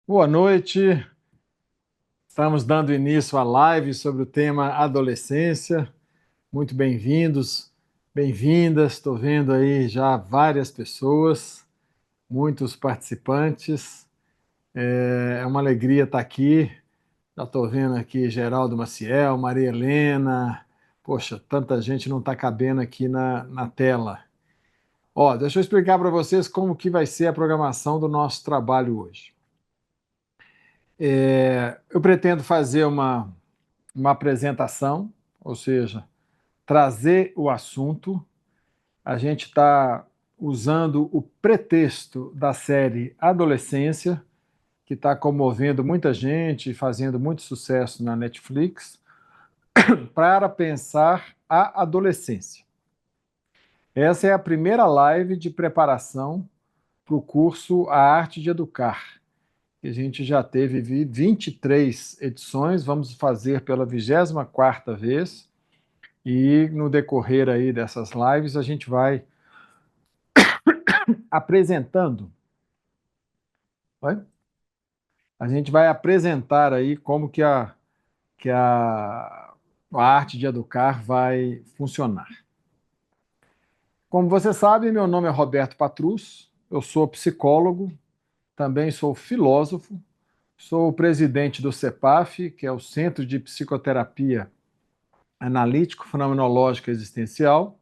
Boa noite, estamos dando início à live sobre o tema adolescência. Muito bem-vindos, bem-vindas. Estou vendo aí já várias pessoas, muitos participantes. É uma alegria estar aqui. Já estou vendo aqui Geraldo Maciel, Maria Helena. Poxa, tanta gente não está cabendo aqui na tela. Ó, deixa eu explicar para vocês como que vai ser a programação do nosso trabalho hoje. Eu pretendo fazer uma apresentação, ou seja, trazer o assunto. A gente está usando o pretexto da série Adolescência, que está comovendo muita gente e fazendo muito sucesso na Netflix, para pensar a adolescência. Essa é a primeira live de preparação para o curso A Arte de Educar. A gente já teve 23 edições, vamos fazer pela 24ª vez. E no decorrer aí dessas lives, a gente vai apresentando, vai? A gente vai apresentar aí como que a arte de educar vai funcionar. Como você sabe, meu nome é Roberto Patrus, eu sou psicólogo, também sou filósofo, sou o presidente do CEPAF, que é o Centro de Psicoterapia Analítico Fenomenológica Existencial.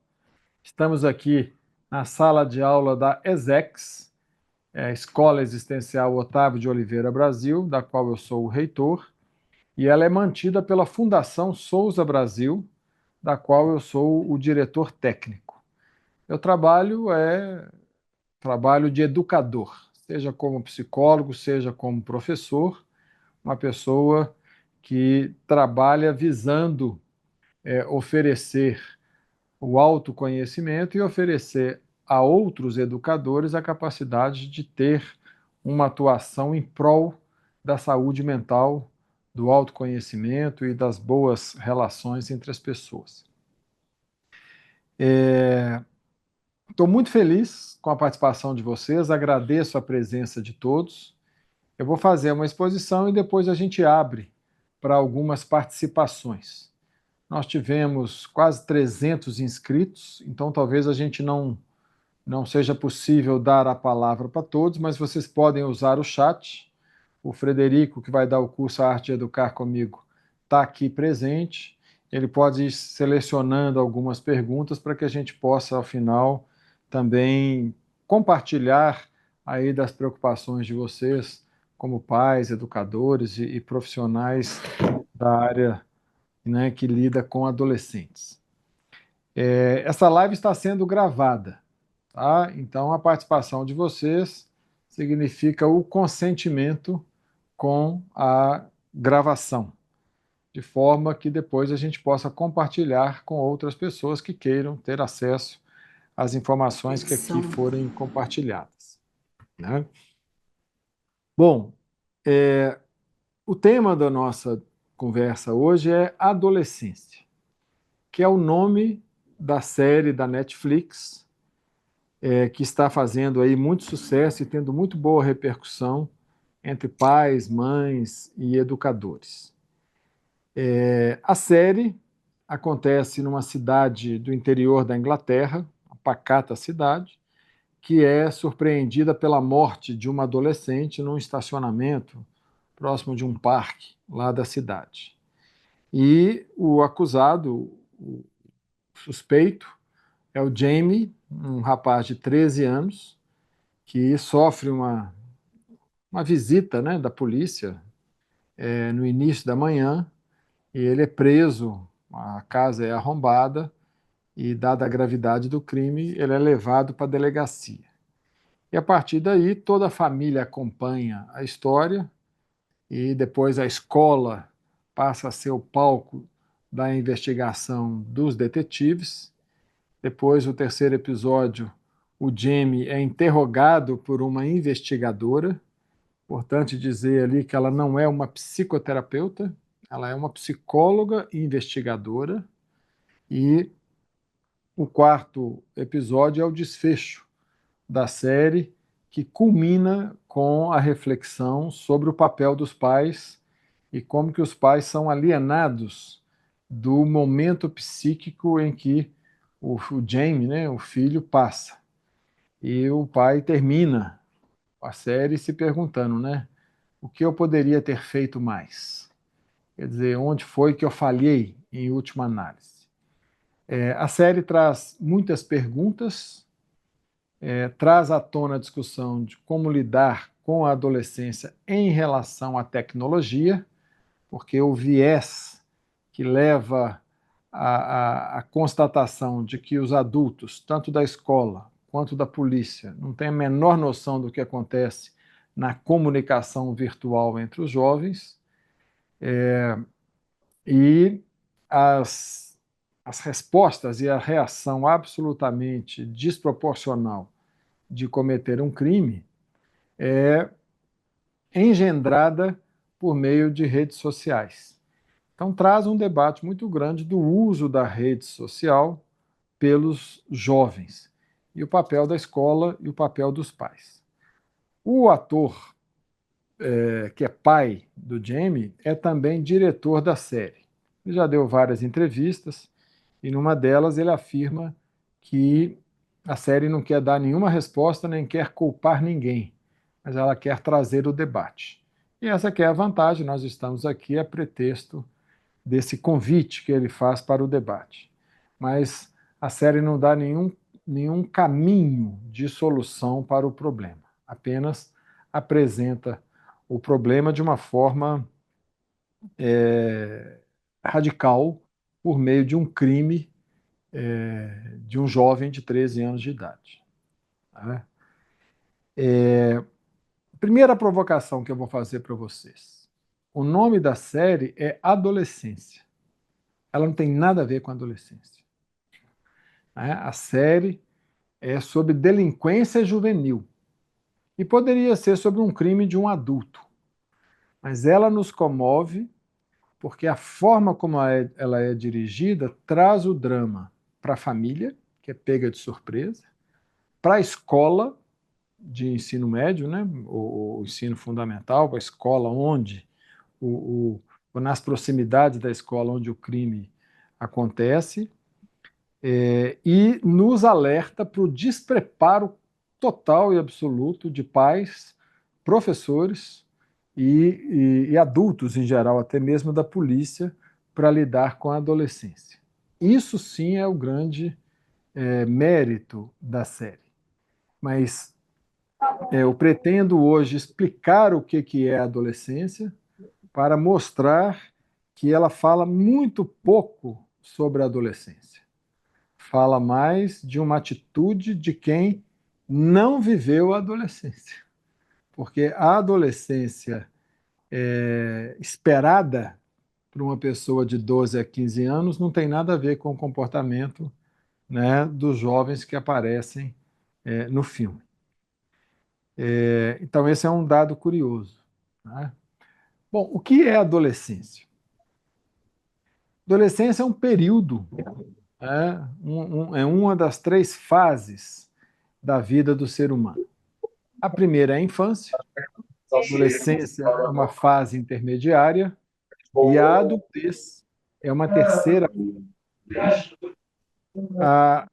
Estamos aqui na sala de aula da ESEX, Escola Existencial Otávio de Oliveira Brasil, da qual eu sou o reitor, e ela é mantida pela Fundação Souza Brasil, da qual eu sou o diretor técnico. Meu trabalho de educador, seja como psicólogo, seja como professor, uma pessoa que trabalha visando oferecer o autoconhecimento e oferecer a outros educadores a capacidade de ter uma atuação em prol da saúde mental, do autoconhecimento e das boas relações entre as pessoas. Estou muito feliz com a participação de vocês, agradeço a presença de todos. Eu vou fazer uma exposição e depois a gente abre para algumas participações. Nós tivemos quase 300 inscritos, então talvez a gente não seja possível dar a palavra para todos, mas vocês podem usar o chat. O Frederico, que vai dar o curso Arte de Educar comigo, está aqui presente. Ele pode ir selecionando algumas perguntas para que a gente possa, ao final, também compartilhar aí das preocupações de vocês, como pais, educadores e profissionais da área, né, que lida com adolescentes. Essa live está sendo gravada, tá? Então, a participação de vocês significa o consentimento com a gravação, de forma que depois a gente possa compartilhar com outras pessoas que queiram ter acesso às informações que aqui forem compartilhadas, né? Bom, o tema da nossa conversa hoje é adolescência, que é o nome da série da Netflix, que está fazendo aí muito sucesso e tendo muito boa repercussão entre pais, mães e educadores. A série acontece numa cidade do interior da Inglaterra, uma pacata cidade, que é surpreendida pela morte de uma adolescente num estacionamento próximo de um parque lá da cidade. E o acusado, o suspeito, é o Jamie, um rapaz de 13 anos, que sofre uma visita, né, da polícia no início da manhã, e ele é preso, a casa é arrombada, e, dada a gravidade do crime, ele é levado para a delegacia. E a partir daí, toda a família acompanha a história, e depois a escola passa a ser o palco da investigação dos detetives. Depois, o terceiro episódio, o Jamie é interrogado por uma investigadora. Importante dizer ali que ela não é uma psicoterapeuta, ela é uma psicóloga investigadora. E o quarto episódio é o desfecho da série, que culmina com a reflexão sobre o papel dos pais e como que os pais são alienados do momento psíquico em que o Jamie, né, o filho, passa. E o pai termina a série se perguntando, né, o que eu poderia ter feito mais? Quer dizer, onde foi que eu falhei em última análise? A série traz muitas perguntas, traz à tona a discussão de como lidar com a adolescência em relação à tecnologia, porque o viés que leva à constatação de que os adultos, tanto da escola quanto da polícia, não têm a menor noção do que acontece na comunicação virtual entre os jovens, e as respostas e a reação absolutamente desproporcional de cometer um crime é engendrada por meio de redes sociais. Então, traz um debate muito grande do uso da rede social pelos jovens e o papel da escola e o papel dos pais. O ator, que é pai do Jamie, é também diretor da série. Ele já deu várias entrevistas e numa delas ele afirma que a série não quer dar nenhuma resposta nem quer culpar ninguém, mas ela quer trazer o debate. E essa que é a vantagem, nós estamos aqui a pretexto desse convite que ele faz para o debate. Mas a série não dá nenhum caminho de solução para o problema, apenas apresenta o problema de uma forma radical por meio de um crime de um jovem de 13 anos de idade. Tá? Primeira provocação que eu vou fazer para vocês. O nome da série é Adolescência. Ela não tem nada a ver com adolescência. Né? A série é sobre delinquência juvenil. E poderia ser sobre um crime de um adulto. Mas ela nos comove porque a forma como ela é dirigida traz o drama para a família, que é pega de surpresa, para a escola de ensino médio, né, o ensino fundamental, a escola onde, nas proximidades da escola onde o crime acontece, e nos alerta para o despreparo total e absoluto de pais, professores e adultos em geral, até mesmo da polícia, para lidar com a adolescência. Isso sim é o grande mérito da série. Mas eu pretendo hoje explicar o que é a adolescência para mostrar que ela fala muito pouco sobre a adolescência. Fala mais de uma atitude de quem não viveu a adolescência. Porque a adolescência esperada para uma pessoa de 12 a 15 anos não tem nada a ver com o comportamento, né, dos jovens que aparecem no filme. Então, esse é um dado curioso. Né? Bom, o que é adolescência? Adolescência é um período, é uma das 3 fases da vida do ser humano. A primeira é a infância, a adolescência é uma fase intermediária e a adultez é uma terceira. A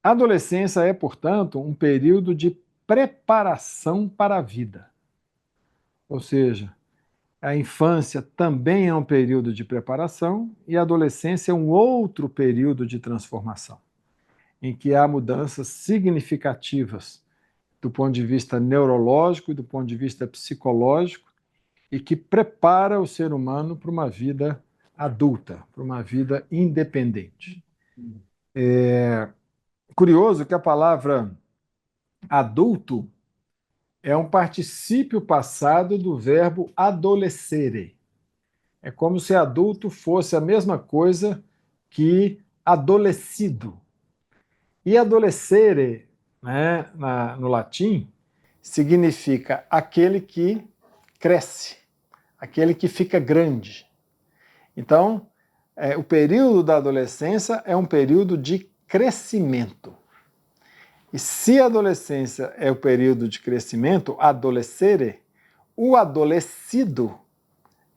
adolescência é, portanto, um período de preparação para a vida. Ou seja, a infância também é um período de preparação e a adolescência é um outro período de transformação, em que há mudanças significativas do ponto de vista neurológico e do ponto de vista psicológico e que prepara o ser humano para uma vida adulta, para uma vida independente. Curioso que a palavra adulto é um particípio passado do verbo adolescere. É como se adulto fosse a mesma coisa que adolescido. E adolescere, né, no latim, significa aquele que cresce, aquele que fica grande. Então, o período da adolescência é um período de crescimento. E se a adolescência é o período de crescimento, adolescere, o adolescido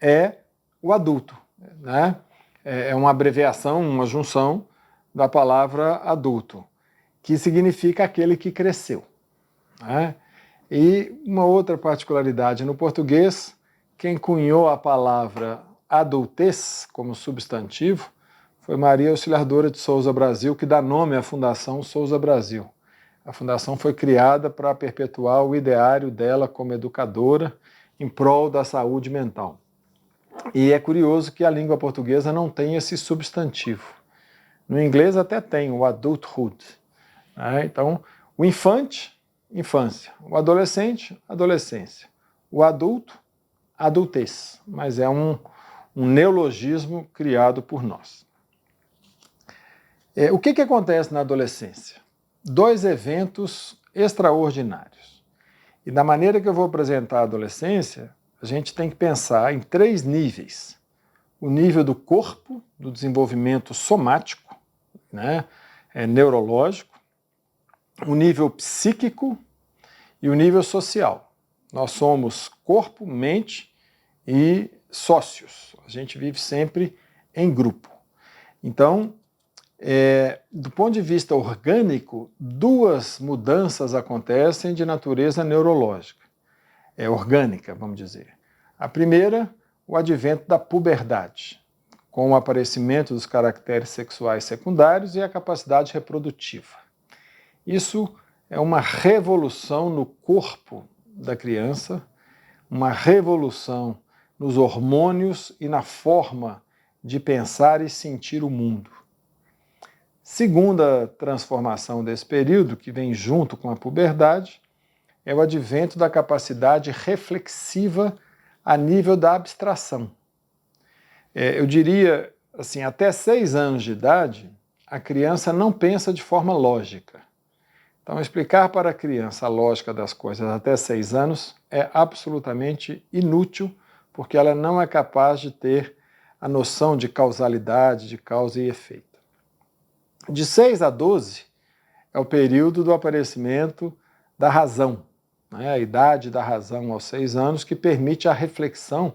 é o adulto, né? É uma abreviação, uma junção da palavra adulto, que significa aquele que cresceu, né? E uma outra particularidade no português, quem cunhou a palavra adultez como substantivo foi Maria Auxiliadora de Souza Brasil, que dá nome à Fundação Souza Brasil. A fundação foi criada para perpetuar o ideário dela como educadora em prol da saúde mental. E é curioso que a língua portuguesa não tem esse substantivo. No inglês até tem o adulthood, né? Então, o infante, infância. O adolescente, adolescência. O adulto, adultez. Mas é um neologismo criado por nós. O que acontece na adolescência? 2 eventos extraordinários. E da maneira que eu vou apresentar a adolescência, a gente tem que pensar em 3 níveis. O nível do corpo, do desenvolvimento somático, né, neurológico, o nível psíquico e o nível social. Nós somos corpo, mente e sócios. A gente vive sempre em grupo. Então, do ponto de vista orgânico, 2 mudanças acontecem de natureza neurológica. Orgânica, vamos dizer. A primeira, o advento da puberdade, com o aparecimento dos caracteres sexuais secundários e a capacidade reprodutiva. Isso é uma revolução no corpo da criança, uma revolução nos hormônios e na forma de pensar e sentir o mundo. Segunda transformação desse período, que vem junto com a puberdade, é o advento da capacidade reflexiva a nível da abstração. Eu diria, assim, até 6 anos de idade, a criança não pensa de forma lógica. Então, explicar para a criança a lógica das coisas até 6 anos é absolutamente inútil, porque ela não é capaz de ter a noção de causalidade, de causa e efeito. De 6 a 12 é o período do aparecimento da razão, né? A idade da razão aos 6 anos, que permite a reflexão,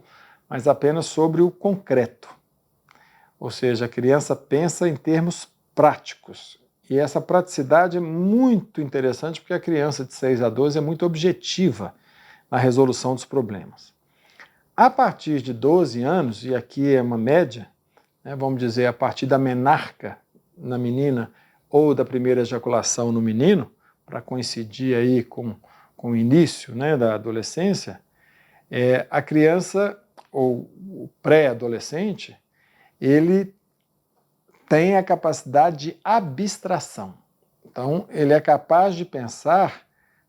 mas apenas sobre o concreto. Ou seja, a criança pensa em termos práticos. E essa praticidade é muito interessante porque a criança de 6 a 12 é muito objetiva na resolução dos problemas. A partir de 12 anos, e aqui é uma média, né, vamos dizer, a partir da menarca na menina ou da primeira ejaculação no menino, para coincidir aí com o início, né, da adolescência, a criança ou o pré-adolescente, ele tem a capacidade de abstração. Então, ele é capaz de pensar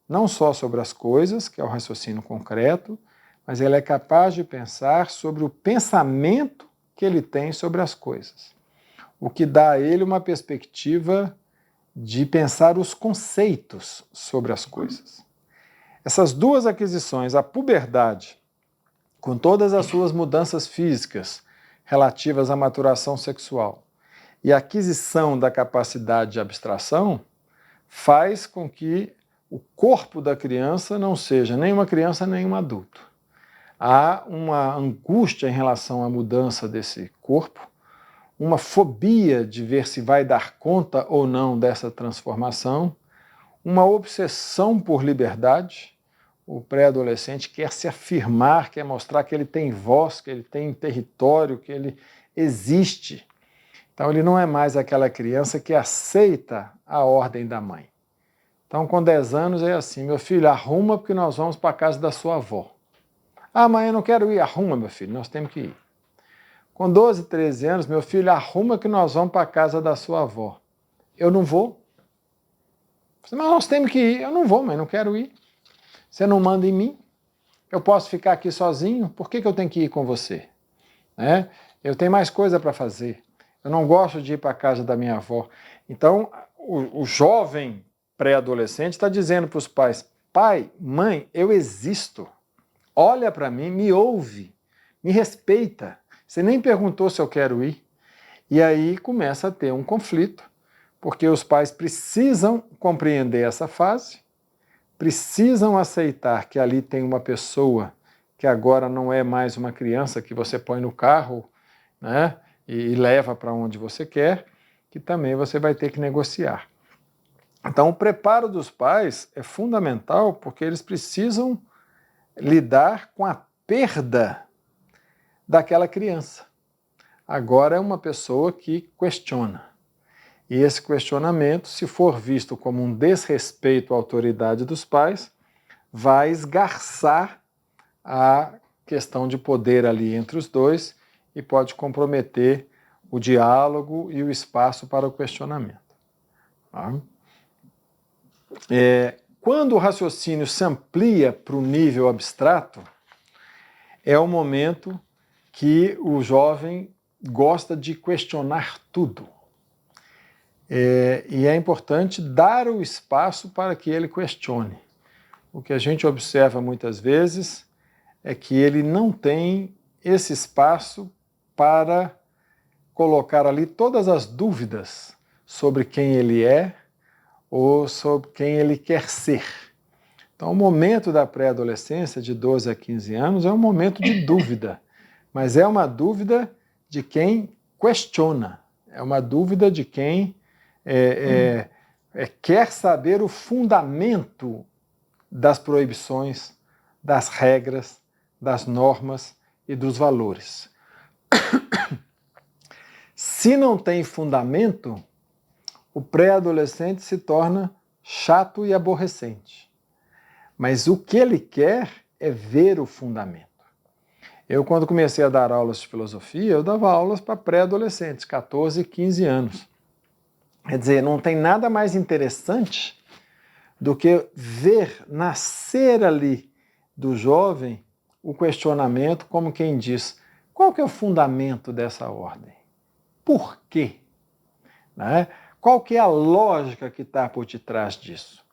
não só sobre as coisas, que é o raciocínio concreto, mas ele é capaz de pensar sobre o pensamento que ele tem sobre as coisas, o que dá a ele uma perspectiva de pensar os conceitos sobre as coisas. Essas 2 aquisições, a puberdade, com todas as suas mudanças físicas relativas à maturação sexual, e a aquisição da capacidade de abstração, faz com que o corpo da criança não seja nem uma criança nem um adulto. Há uma angústia em relação à mudança desse corpo, uma fobia de ver se vai dar conta ou não dessa transformação, uma obsessão por liberdade. O pré-adolescente quer se afirmar, quer mostrar que ele tem voz, que ele tem território, que ele existe. Então ele não é mais aquela criança que aceita a ordem da mãe. Então com 10 anos é assim: meu filho, arruma porque nós vamos para a casa da sua avó. Ah, mãe, eu não quero ir. Arruma, meu filho, nós temos que ir. Com 12, 13 anos, meu filho, arruma que nós vamos para a casa da sua avó. Eu não vou. Mas nós temos que ir. Eu não vou, mãe, não quero ir. Você não manda em mim? Eu posso ficar aqui sozinho? Por que eu tenho que ir com você? Eu tenho mais coisa para fazer. Eu não gosto de ir para a casa da minha avó. Então, o jovem pré-adolescente está dizendo para os pais: pai, mãe, eu existo. Olha para mim, me ouve, me respeita. Você nem perguntou se eu quero ir. E aí começa a ter um conflito, porque os pais precisam compreender essa fase, precisam aceitar que ali tem uma pessoa que agora não é mais uma criança que você põe no carro, né, e leva para onde você quer, que também você vai ter que negociar. Então, o preparo dos pais é fundamental porque eles precisam lidar com a perda daquela criança. Agora é uma pessoa que questiona. E esse questionamento, se for visto como um desrespeito à autoridade dos pais, vai esgarçar a questão de poder ali entre os dois e pode comprometer o diálogo e o espaço para o questionamento. Tá? Quando o raciocínio se amplia para o nível abstrato, é o momento que o jovem gosta de questionar tudo. E é importante dar o espaço para que ele questione. O que a gente observa muitas vezes é que ele não tem esse espaço para colocar ali todas as dúvidas sobre quem ele é ou sobre quem ele quer ser. Então, o momento da pré-adolescência, de 12 a 15 anos, é um momento de dúvida, mas é uma dúvida de quem questiona, é uma dúvida de quem quer saber o fundamento das proibições, das regras, das normas e dos valores. Se não tem fundamento, o pré-adolescente se torna chato e aborrecente. Mas o que ele quer é ver o fundamento. Eu, quando comecei a dar aulas de filosofia, eu dava aulas para pré-adolescentes, 14 e 15 anos. Quer dizer, não tem nada mais interessante do que ver nascer ali do jovem o questionamento, como quem diz, qual que é o fundamento dessa ordem? Por quê? Né? Qual que é a lógica que está por detrás disso?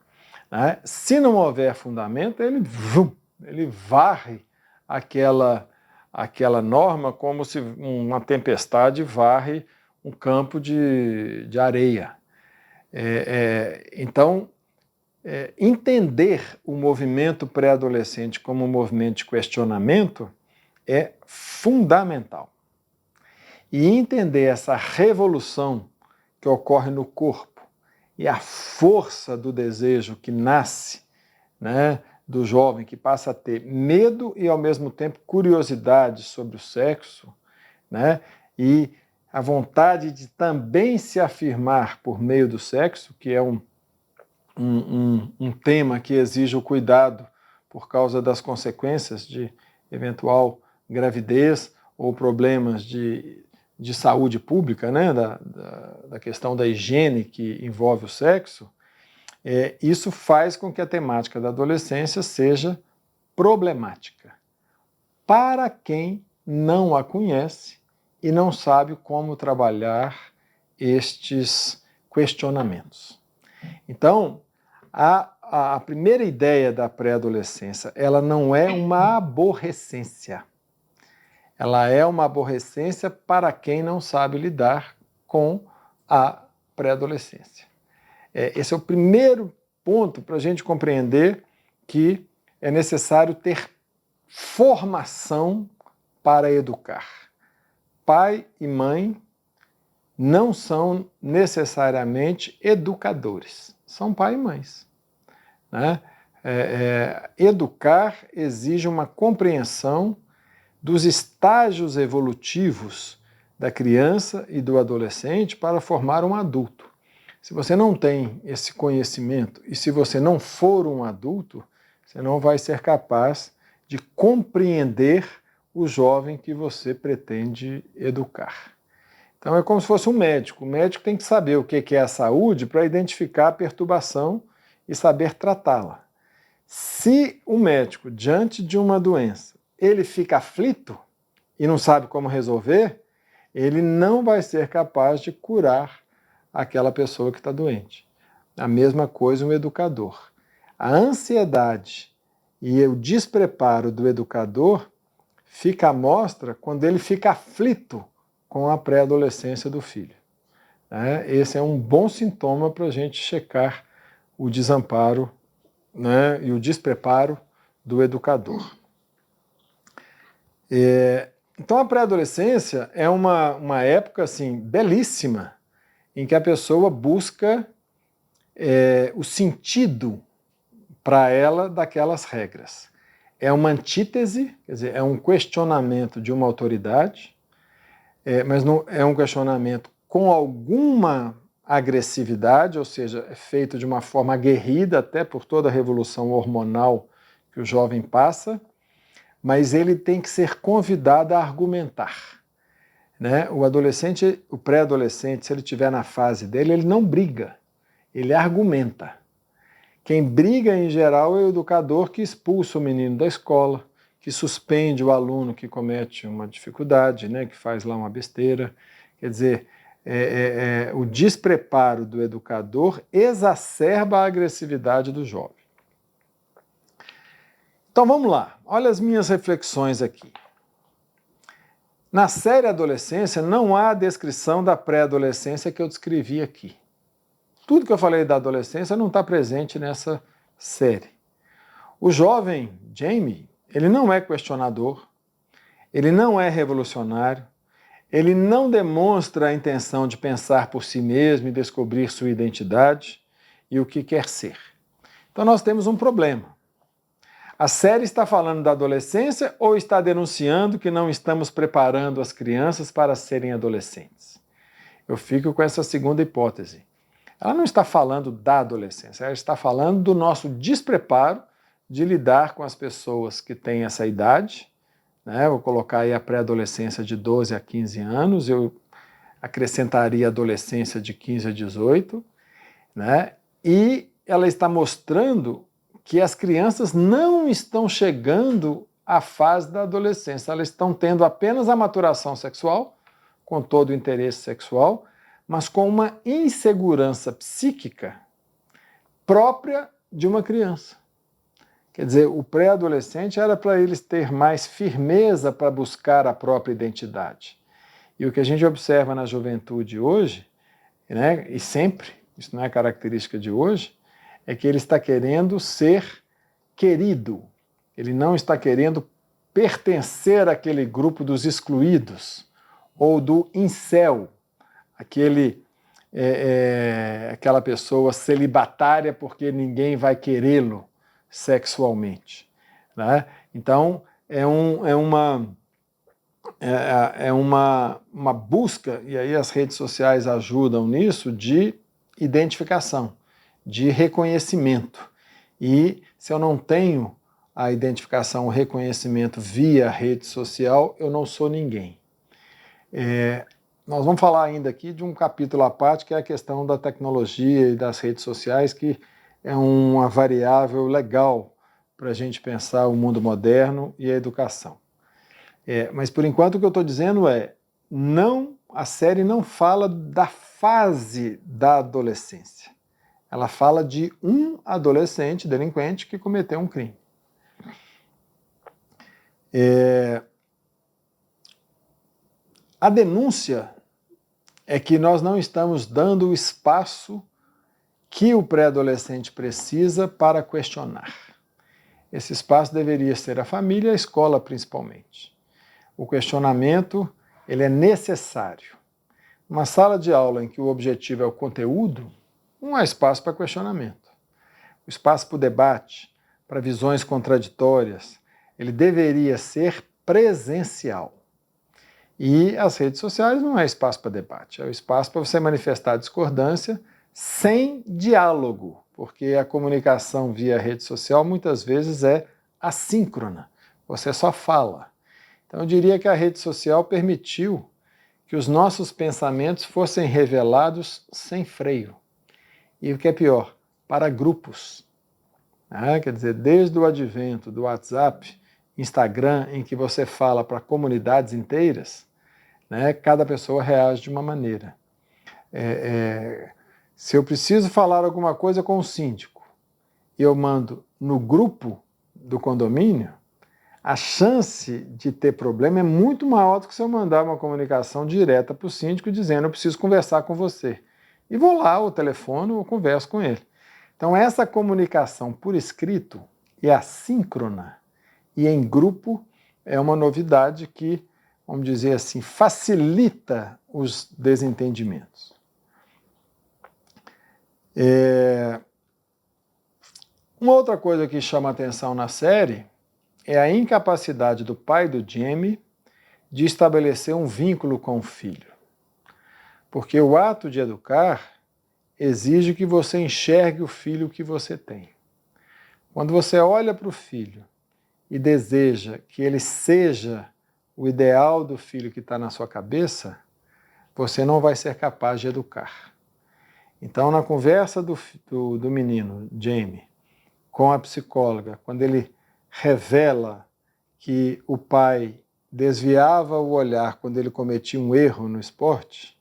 Né? Se não houver fundamento, ele varre aquela norma como se uma tempestade varre um campo de areia. Então, entender o movimento pré-adolescente como um movimento de questionamento é fundamental. E entender essa revolução que ocorre no corpo e a força do desejo que nasce, né, do jovem, que passa a ter medo e, ao mesmo tempo, curiosidade sobre o sexo, né, e a vontade de também se afirmar por meio do sexo, que é um tema que exige o cuidado por causa das consequências de eventual gravidez ou problemas de saúde pública, né, da questão da higiene que envolve o sexo, isso faz com que a temática da adolescência seja problemática para quem não a conhece e não sabe como trabalhar estes questionamentos. Então, a primeira ideia da pré-adolescência, ela não é uma aborrecência. Ela é uma aborrecência para quem não sabe lidar com a pré-adolescência. Esse é o primeiro ponto para a gente compreender que é necessário ter formação para educar. Pai e mãe não são necessariamente educadores, são pai e mães. Né? Educar exige uma compreensão dos estágios evolutivos da criança e do adolescente para formar um adulto. Se você não tem esse conhecimento e se você não for um adulto, você não vai ser capaz de compreender o jovem que você pretende educar. Então é como se fosse um médico. O médico tem que saber o que é a saúde para identificar a perturbação e saber tratá-la. Se o médico, diante de uma doença, ele fica aflito e não sabe como resolver, ele não vai ser capaz de curar aquela pessoa que está doente. A mesma coisa um educador. A ansiedade e o despreparo do educador fica à mostra quando ele fica aflito com a pré-adolescência do filho. né? Esse é um bom sintoma para a gente checar o desamparo, né, e o despreparo do educador. Então a pré-adolescência é uma época assim, belíssima, em que a pessoa busca o sentido para ela daquelas regras. É uma antítese, quer dizer, é um questionamento de uma autoridade, mas não é um questionamento com alguma agressividade, ou seja, é feito de uma forma aguerrida, até por toda a revolução hormonal que o jovem passa, mas ele tem que ser convidado a argumentar. Né? O adolescente, o pré-adolescente, se ele estiver na fase dele, ele não briga, ele argumenta. Quem briga, em geral, é o educador que expulsa o menino da escola, que suspende o aluno que comete uma dificuldade, né, que faz lá uma besteira. Quer dizer, o despreparo do educador exacerba a agressividade do jovem. Então vamos lá, olha as minhas reflexões aqui. Na série Adolescência não há a descrição da pré-adolescência que eu descrevi aqui. Tudo que eu falei da adolescência não está presente nessa série. O jovem Jamie, ele não é questionador, ele não é revolucionário, ele não demonstra a intenção de pensar por si mesmo e descobrir sua identidade e o que quer ser. Então nós temos um problema. A série está falando da adolescência ou está denunciando que não estamos preparando as crianças para serem adolescentes? Eu fico com essa segunda hipótese. Ela não está falando da adolescência, ela está falando do nosso despreparo de lidar com as pessoas que têm essa idade, né? Vou colocar aí a pré-adolescência de 12 a 15 anos, eu acrescentaria a adolescência de 15 a 18, né? E ela está mostrando que as crianças não estão chegando à fase da adolescência, elas estão tendo apenas a maturação sexual, com todo o interesse sexual, mas com uma insegurança psíquica própria de uma criança. Quer dizer, o pré-adolescente era para eles ter mais firmeza para buscar a própria identidade. E o que a gente observa na juventude hoje, né, e sempre, isso não é característica de hoje, é que ele está querendo ser querido. Ele não está querendo pertencer àquele grupo dos excluídos ou do incel, aquela pessoa celibatária porque ninguém vai querê-lo sexualmente. Né? Então, é uma busca, e aí as redes sociais ajudam nisso, de identificação, de reconhecimento. E se eu não tenho a identificação, o reconhecimento via rede social, eu não sou ninguém. Nós vamos falar ainda aqui de um capítulo à parte, que é a questão da tecnologia e das redes sociais, que é uma variável legal para a gente pensar o mundo moderno e a educação. Mas por enquanto o que eu estou dizendo a série não fala da fase da adolescência. Ela fala de um adolescente delinquente que cometeu um crime. A denúncia é que nós não estamos dando o espaço que o pré-adolescente precisa para questionar. Esse espaço deveria ser a família e a escola, principalmente. O questionamento, ele é necessário. Uma sala de aula em que o objetivo é o conteúdo, não há espaço para questionamento. O espaço para o debate, para visões contraditórias, ele deveria ser presencial. E as redes sociais não é espaço para debate, é o espaço para você manifestar discordância sem diálogo, porque a comunicação via rede social muitas vezes é assíncrona, você só fala. Então eu diria que a rede social permitiu que os nossos pensamentos fossem revelados sem freio. E o que é pior, para grupos. Quer dizer, desde o advento do WhatsApp, Instagram, em que você fala para comunidades inteiras, né, cada pessoa reage de uma maneira. Se eu preciso falar alguma coisa com o síndico e eu mando no grupo do condomínio, a chance de ter problema é muito maior do que se eu mandar uma comunicação direta para o síndico dizendo eu preciso conversar com você. E vou lá, ao telefone, ou converso com ele. Então, essa comunicação por escrito e assíncrona e em grupo é uma novidade que, vamos dizer assim, facilita os desentendimentos. Uma outra coisa que chama atenção na série é a incapacidade do pai do Jamie de estabelecer um vínculo com o filho. Porque o ato de educar exige que você enxergue o filho que você tem. Quando você olha para o filho e deseja que ele seja o ideal do filho que está na sua cabeça, você não vai ser capaz de educar. Então, na conversa do menino, Jamie, com a psicóloga, quando ele revela que o pai desviava o olhar quando ele cometia um erro no esporte,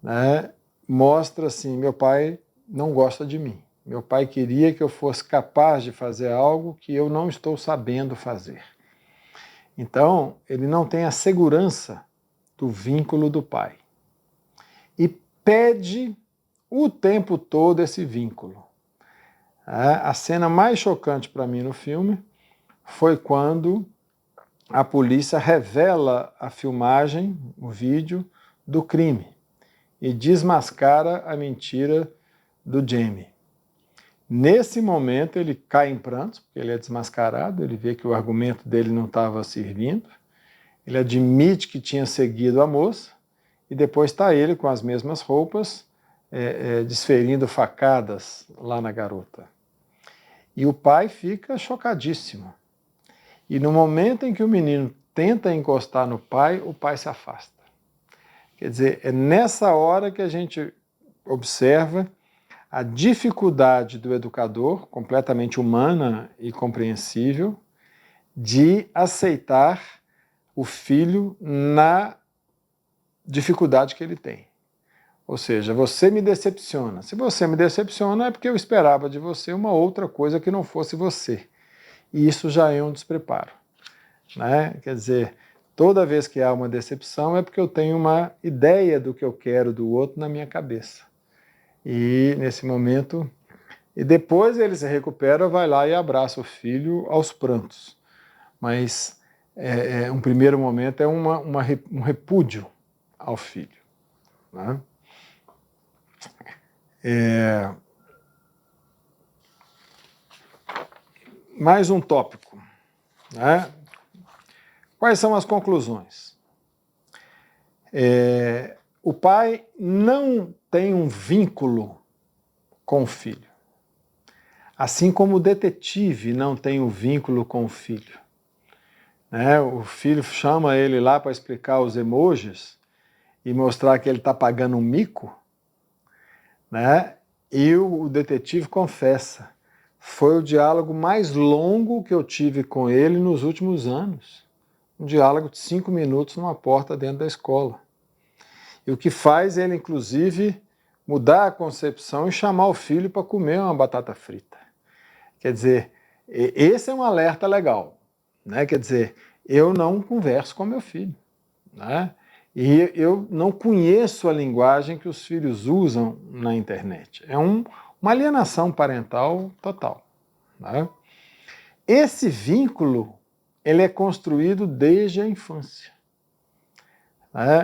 né, mostra assim, meu pai não gosta de mim. Meu pai queria que eu fosse capaz de fazer algo que eu não estou sabendo fazer. Então, ele não tem a segurança do vínculo do pai. E pede o tempo todo esse vínculo. A cena mais chocante para mim no filme foi quando a polícia revela a filmagem, o vídeo do crime e desmascara a mentira do Jamie. Nesse momento ele cai em prantos, porque ele é desmascarado, ele vê que o argumento dele não estava servindo, ele admite que tinha seguido a moça e depois está ele com as mesmas roupas, desferindo facadas lá na garota. E o pai fica chocadíssimo. E no momento em que o menino tenta encostar no pai, o pai se afasta. Quer dizer, é nessa hora que a gente observa a dificuldade do educador, completamente humana e compreensível, de aceitar o filho na dificuldade que ele tem. Ou seja, você me decepciona. Se você me decepciona é porque eu esperava de você uma outra coisa que não fosse você. E isso já é um despreparo. Né? Quer dizer, toda vez que há uma decepção é porque eu tenho uma ideia do que eu quero do outro na minha cabeça. E nesse momento, e depois ele se recupera, vai lá e abraça o filho aos prantos. Mas um primeiro momento é um repúdio ao filho. Né? Mais um tópico. Né? Quais são as conclusões? O pai não tem um vínculo com o filho. Assim como o detetive não tem um vínculo com o filho. Né? O filho chama ele lá para explicar os emojis e mostrar que ele está pagando um mico, né? E o detetive confessa. Foi o diálogo mais longo que eu tive com ele nos últimos anos. Um diálogo de 5 minutos numa porta dentro da escola. E o que faz ele, inclusive, mudar a concepção e chamar o filho para comer uma batata frita. Quer dizer, esse é um alerta legal. Né? Quer dizer, eu não converso com meu filho. Né? E eu não conheço a linguagem que os filhos usam na internet. É uma alienação parental total. Né? Esse vínculo ele é construído desde a infância.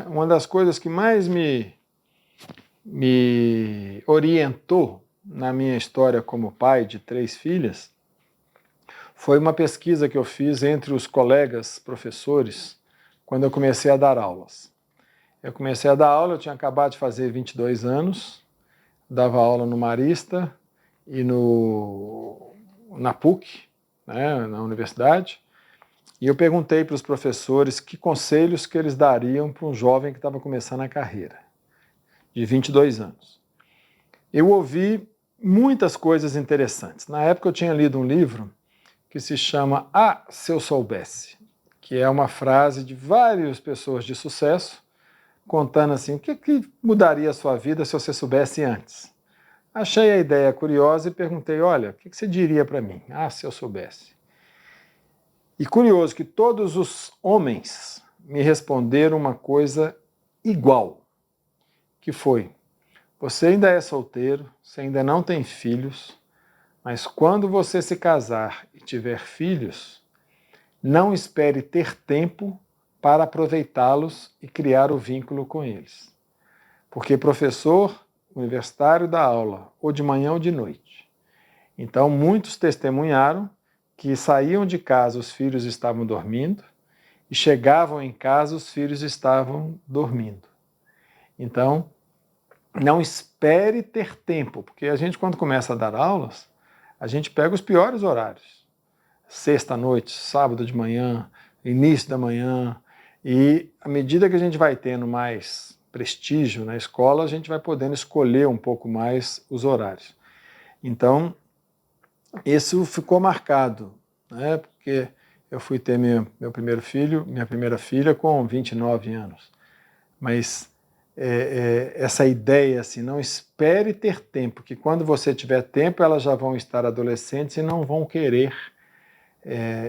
Uma das coisas que mais me orientou na minha história como pai de 3 filhas foi uma pesquisa que eu fiz entre os colegas professores quando eu comecei a dar aulas. Eu comecei a dar aula, eu tinha acabado de fazer 22 anos, dava aula no Marista e na PUC, né, na universidade, e eu perguntei para os professores que conselhos que eles dariam para um jovem que estava começando a carreira, de 22 anos. Eu ouvi muitas coisas interessantes. Na época eu tinha lido um livro que se chama Ah, se eu soubesse, que é uma frase de várias pessoas de sucesso, contando assim, o que mudaria a sua vida se você soubesse antes? Achei a ideia curiosa e perguntei, olha, o que você diria para mim? Ah, se eu soubesse. E curioso que todos os homens me responderam uma coisa igual, que foi: você ainda é solteiro, você ainda não tem filhos, mas quando você se casar e tiver filhos, não espere ter tempo para aproveitá-los e criar o vínculo com eles. Porque professor universitário dá aula ou de manhã ou de noite. Então, muitos testemunharam que saíam de casa, os filhos estavam dormindo, e chegavam em casa, os filhos estavam dormindo. Então, não espere ter tempo, porque a gente, quando começa a dar aulas, a gente pega os piores horários. Sexta-noite, sábado de manhã, início da manhã, e à medida que a gente vai tendo mais prestígio na escola, a gente vai podendo escolher um pouco mais os horários. Então, isso ficou marcado, né? Porque eu fui ter meu primeiro filho, minha primeira filha com 29 anos. Mas essa ideia assim, não espere ter tempo, que quando você tiver tempo, elas já vão estar adolescentes e não vão querer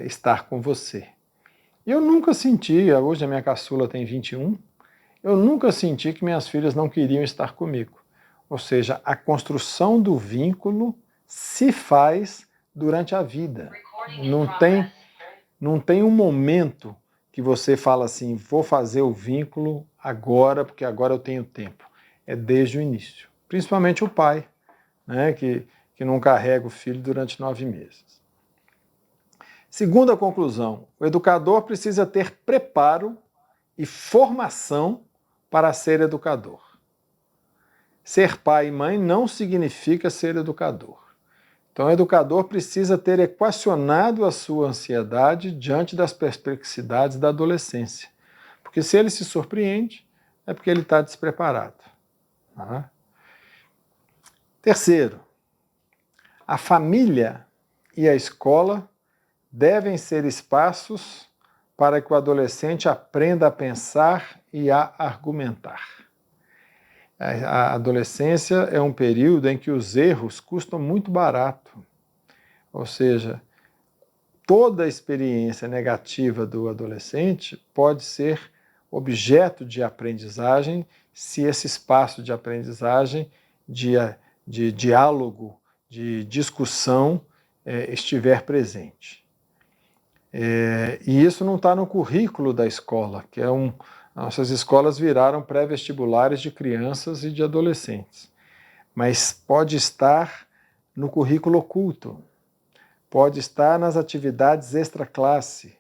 estar com você. Eu nunca senti, hoje a minha caçula tem 21, eu nunca senti que minhas filhas não queriam estar comigo. Ou seja, a construção do vínculo se faz durante a vida. Não tem um momento que você fala assim, vou fazer o vínculo agora, porque agora eu tenho tempo. É desde o início. Principalmente o pai, né, que não carrega o filho durante 9 meses. Segunda conclusão, o educador precisa ter preparo e formação para ser educador. Ser pai e mãe não significa ser educador. Então, o educador precisa ter equacionado a sua ansiedade diante das perplexidades da adolescência. Porque se ele se surpreende, é porque ele está despreparado. Tá? Terceiro, a família e a escola devem ser espaços para que o adolescente aprenda a pensar e a argumentar. A adolescência é um período em que os erros custam muito barato. Ou seja, toda experiência negativa do adolescente pode ser objeto de aprendizagem se esse espaço de aprendizagem, de diálogo, de discussão estiver presente. E isso não está no currículo da escola, que nossas escolas viraram pré-vestibulares de crianças e de adolescentes. Mas pode estar no currículo oculto, pode estar nas atividades extra-classe,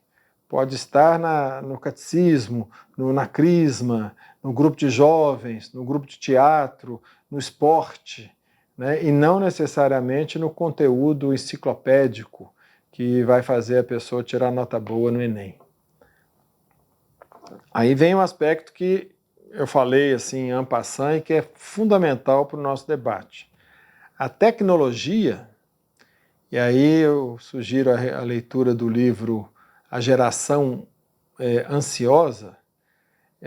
pode estar no catecismo, na crisma, no grupo de jovens, no grupo de teatro, no esporte, né? E não necessariamente no conteúdo enciclopédico que vai fazer a pessoa tirar nota boa no Enem. Aí vem um aspecto que eu falei assim en passant e que é fundamental para o nosso debate. A tecnologia, e aí eu sugiro a leitura do livro A Geração Ansiosa,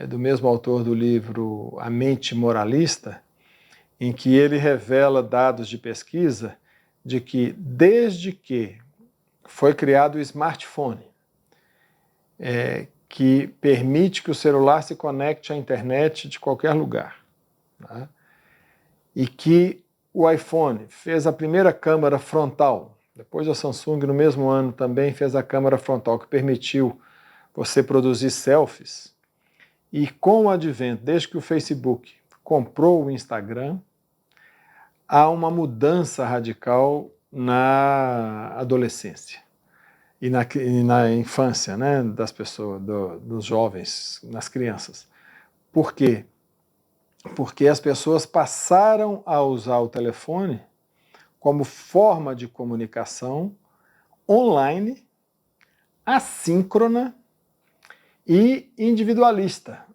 do mesmo autor do livro A Mente Moralista, em que ele revela dados de pesquisa de que desde que foi criado o smartphone, que permite que o celular se conecte à internet de qualquer lugar, tá? E que o iPhone fez a primeira câmera frontal, depois a Samsung no mesmo ano também fez a câmera frontal que permitiu você produzir selfies, e com o advento, desde que o Facebook comprou o Instagram, há uma mudança radical na adolescência e na infância, né, das pessoas, dos jovens, nas crianças. Por quê? Porque as pessoas passaram a usar o telefone como forma de comunicação online, assíncrona e individualista.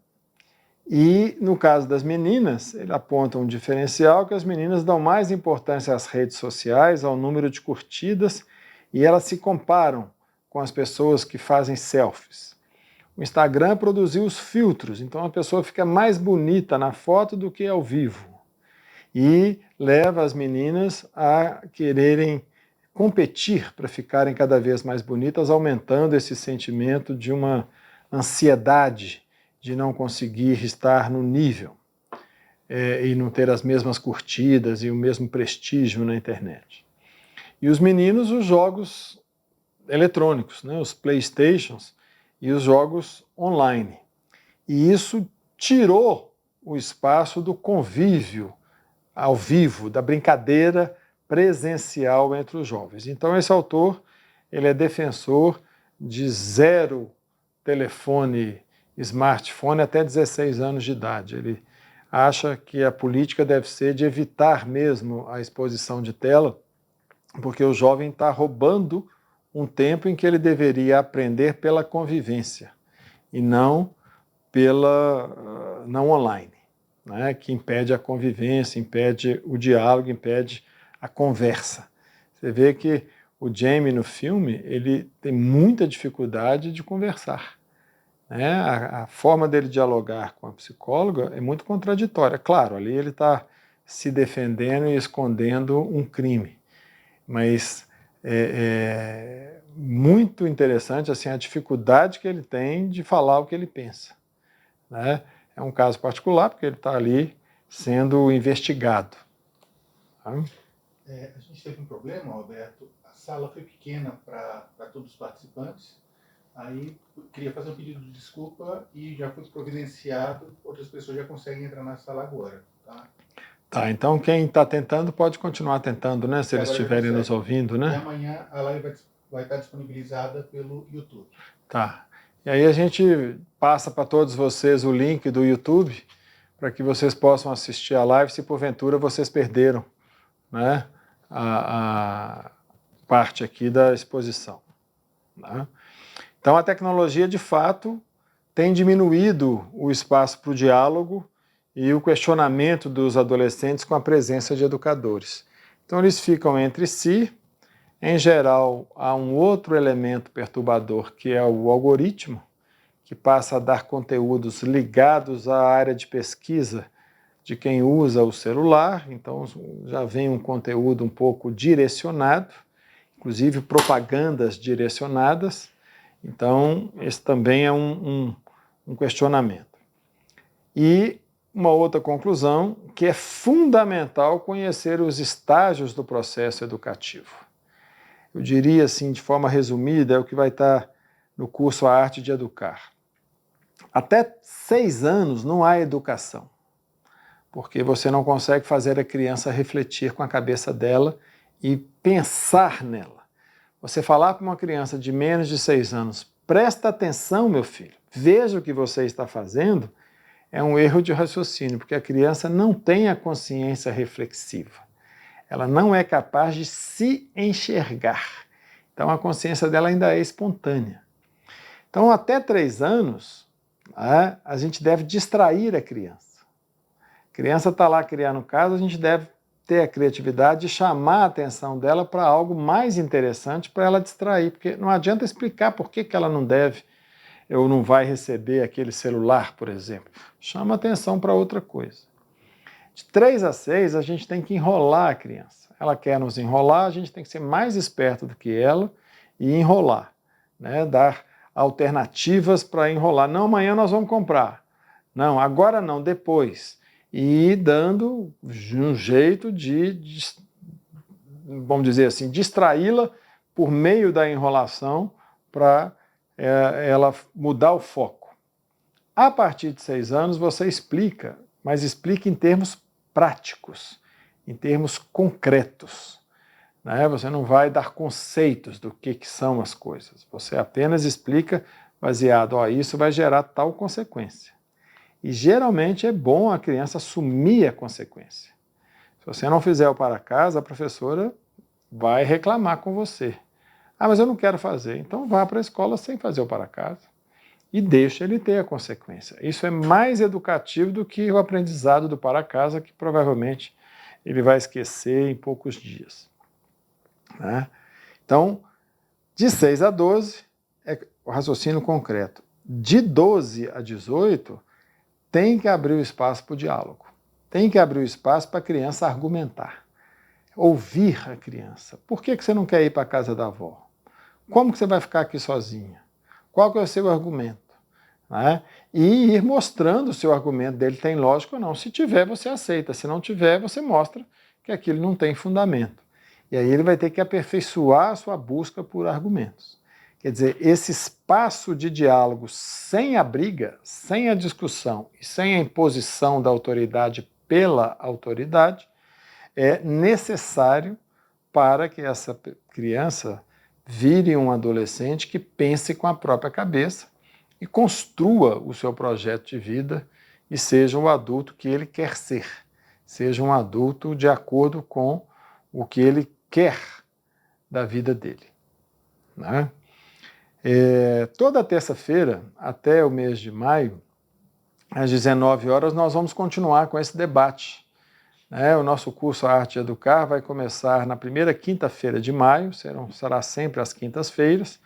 E, no caso das meninas, ele aponta um diferencial que as meninas dão mais importância às redes sociais, ao número de curtidas, e elas se comparam com as pessoas que fazem selfies. O Instagram produziu os filtros, então a pessoa fica mais bonita na foto do que ao vivo. E leva as meninas a quererem competir para ficarem cada vez mais bonitas, aumentando esse sentimento de uma ansiedade de não conseguir estar no nível e não ter as mesmas curtidas e o mesmo prestígio na internet. E os meninos, os jogos eletrônicos, né, os PlayStations e os jogos online. E isso tirou o espaço do convívio ao vivo, da brincadeira presencial entre os jovens. Então esse autor, ele é defensor de zero telefone, smartphone até 16 anos de idade. Ele acha que a política deve ser de evitar mesmo a exposição de tela, porque o jovem está roubando um tempo em que ele deveria aprender pela convivência e não não online, né, que impede a convivência, impede o diálogo, impede a conversa. Você vê que o Jamie no filme, ele tem muita dificuldade de conversar. Né? A forma dele dialogar com a psicóloga é muito contraditória. Claro, ali ele está se defendendo e escondendo um crime, mas é muito interessante assim, a dificuldade que ele tem de falar o que ele pensa. Né? É um caso particular, porque ele está ali sendo investigado. Tá? A gente teve um problema, Alberto. A sala foi pequena para todos os participantes. Aí queria fazer um pedido de desculpa e já foi providenciado. Outras pessoas já conseguem entrar na sala agora. Tá, então quem está tentando pode continuar tentando, né? Se eles estiverem nos ouvindo, né? E amanhã a live vai estar disponibilizada pelo YouTube. Tá. E aí a gente passa para todos vocês o link do YouTube para que vocês possam assistir a live se porventura vocês perderam, né, a parte aqui da exposição. Né? Então a tecnologia de fato tem diminuído o espaço para o diálogo e o questionamento dos adolescentes com a presença de educadores. Então eles ficam entre si. Em geral, há um outro elemento perturbador, que é o algoritmo, que passa a dar conteúdos ligados à área de pesquisa de quem usa o celular. Então já vem um conteúdo um pouco direcionado, inclusive propagandas direcionadas. Então esse também é um questionamento. E uma outra conclusão, que é fundamental conhecer os estágios do processo educativo. Eu diria assim, de forma resumida, é o que vai estar no curso A Arte de Educar. Até 6 anos não há educação, porque você não consegue fazer a criança refletir com a cabeça dela e pensar nela. Você falar para uma criança de menos de 6 anos, presta atenção, meu filho, veja o que você está fazendo, é um erro de raciocínio, porque a criança não tem a consciência reflexiva. Ela não é capaz de se enxergar. Então a consciência dela ainda é espontânea. Então até 3 anos, a gente deve distrair a criança. A criança está lá criando caso, a gente deve ter a criatividade de chamar a atenção dela para algo mais interessante para ela distrair, porque não adianta explicar por que ela não deve ou não vai receber aquele celular, por exemplo. Chama a atenção para outra coisa. De 3 a 6, a gente tem que enrolar a criança. Ela quer nos enrolar, a gente tem que ser mais esperto do que ela e enrolar, né? Dar alternativas para enrolar. Não, amanhã nós vamos comprar. Não, agora não, depois. E dando um jeito de vamos dizer assim, distraí-la por meio da enrolação para ela mudar o foco. A partir de 6 anos você explica, mas explica em termos práticos, em termos concretos. Né? Você não vai dar conceitos do que são as coisas. Você apenas explica baseado, isso vai gerar tal consequência. E geralmente é bom a criança assumir a consequência. Se você não fizer o para casa, a professora vai reclamar com você. Mas eu não quero fazer. Então vá para a escola sem fazer o para casa. E deixa ele ter a consequência. Isso é mais educativo do que o aprendizado do para casa, que provavelmente ele vai esquecer em poucos dias. Né? Então, de 6 a 12 é o raciocínio concreto. De 12 a 18, tem que abrir o espaço para o diálogo. Tem que abrir o espaço para a criança argumentar. ouvir a criança. Por que você não quer ir para a casa da avó? Como que você vai ficar aqui sozinha? Qual que é o seu argumento? Né? E ir mostrando se o argumento dele tem lógica ou não. Se tiver, você aceita. Se não tiver, você mostra que aquilo não tem fundamento. E aí ele vai ter que aperfeiçoar a sua busca por argumentos. Quer dizer, esse espaço de diálogo sem a briga, sem a discussão e sem a imposição da autoridade pela autoridade é necessário para que essa criança vire um adolescente que pense com a própria cabeça e construa o seu projeto de vida e seja o adulto que ele quer ser, seja um adulto de acordo com o que ele quer da vida dele. Né? Toda terça-feira, até o mês de maio, às 19 horas, nós vamos continuar com esse debate. O nosso curso Arte de Educar vai começar na primeira quinta-feira de maio, será sempre às quintas-feiras,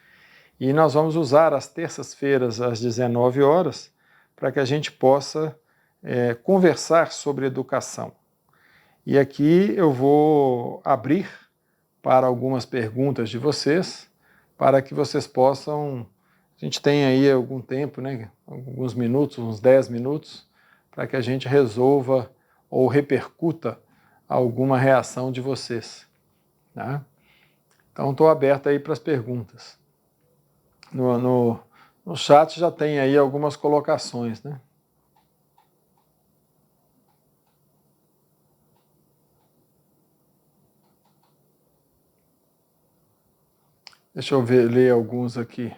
e nós vamos usar as terças-feiras às 19 horas para que a gente possa conversar sobre educação. E aqui eu vou abrir para algumas perguntas de vocês, para que vocês possam... A gente tem aí algum tempo, né, alguns minutos, uns 10 minutos, para que a gente resolva ou repercuta alguma reação de vocês. Tá? Então, estou aberto aí para as perguntas. No chat já tem aí algumas colocações, né? Deixa eu ler alguns aqui.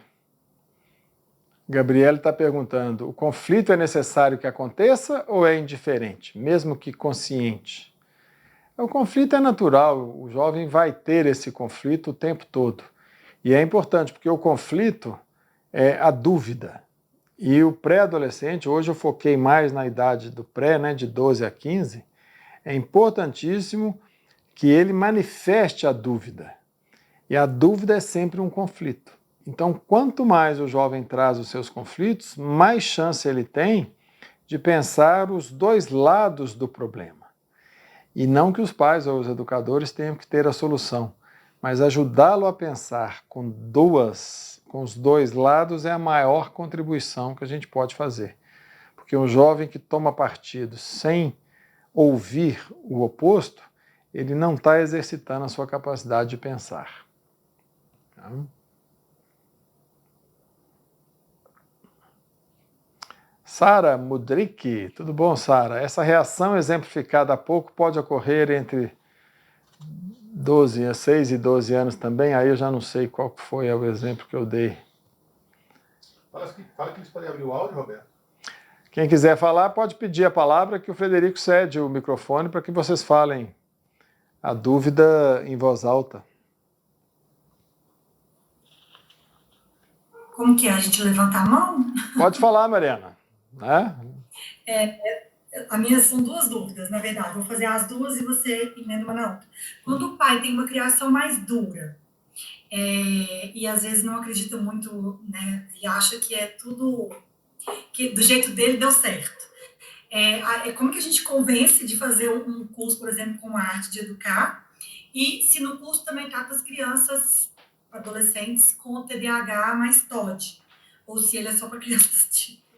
Gabriela está perguntando, o conflito é necessário que aconteça ou é indiferente, mesmo que consciente? O conflito é natural, o jovem vai ter esse conflito o tempo todo. E é importante, porque o conflito é a dúvida. E o pré-adolescente, hoje eu foquei mais na idade do pré, né, de 12 a 15, é importantíssimo que ele manifeste a dúvida. E a dúvida é sempre um conflito. Então, quanto mais o jovem traz os seus conflitos, mais chance ele tem de pensar os dois lados do problema. E não que os pais ou os educadores tenham que ter a solução, mas ajudá-lo a pensar com os dois lados é a maior contribuição que a gente pode fazer. Porque um jovem que toma partido sem ouvir o oposto, ele não está exercitando a sua capacidade de pensar. Sara Mudrik, tudo bom, Sara? Essa reação exemplificada há pouco pode ocorrer entre 6 e 12 anos também? Aí eu já não sei qual foi o exemplo que eu dei. Fala que eles podem abrir o áudio, Roberto. Quem quiser falar pode pedir a palavra que o Frederico cede o microfone para que vocês falem a dúvida em voz alta. Como que é? A gente levanta a mão? Pode falar, Mariana. A minha são duas dúvidas, na verdade. Vou fazer as duas e você emenda uma na outra. Quando o pai tem uma criação mais dura, e às vezes não acredita muito, né, e acha que é tudo, que do jeito dele deu certo. Como que a gente convence de fazer um curso, por exemplo, com a arte de educar, e se no curso também trata as crianças, adolescentes com TDAH mais TOD, ou se ele é só para crianças típicas.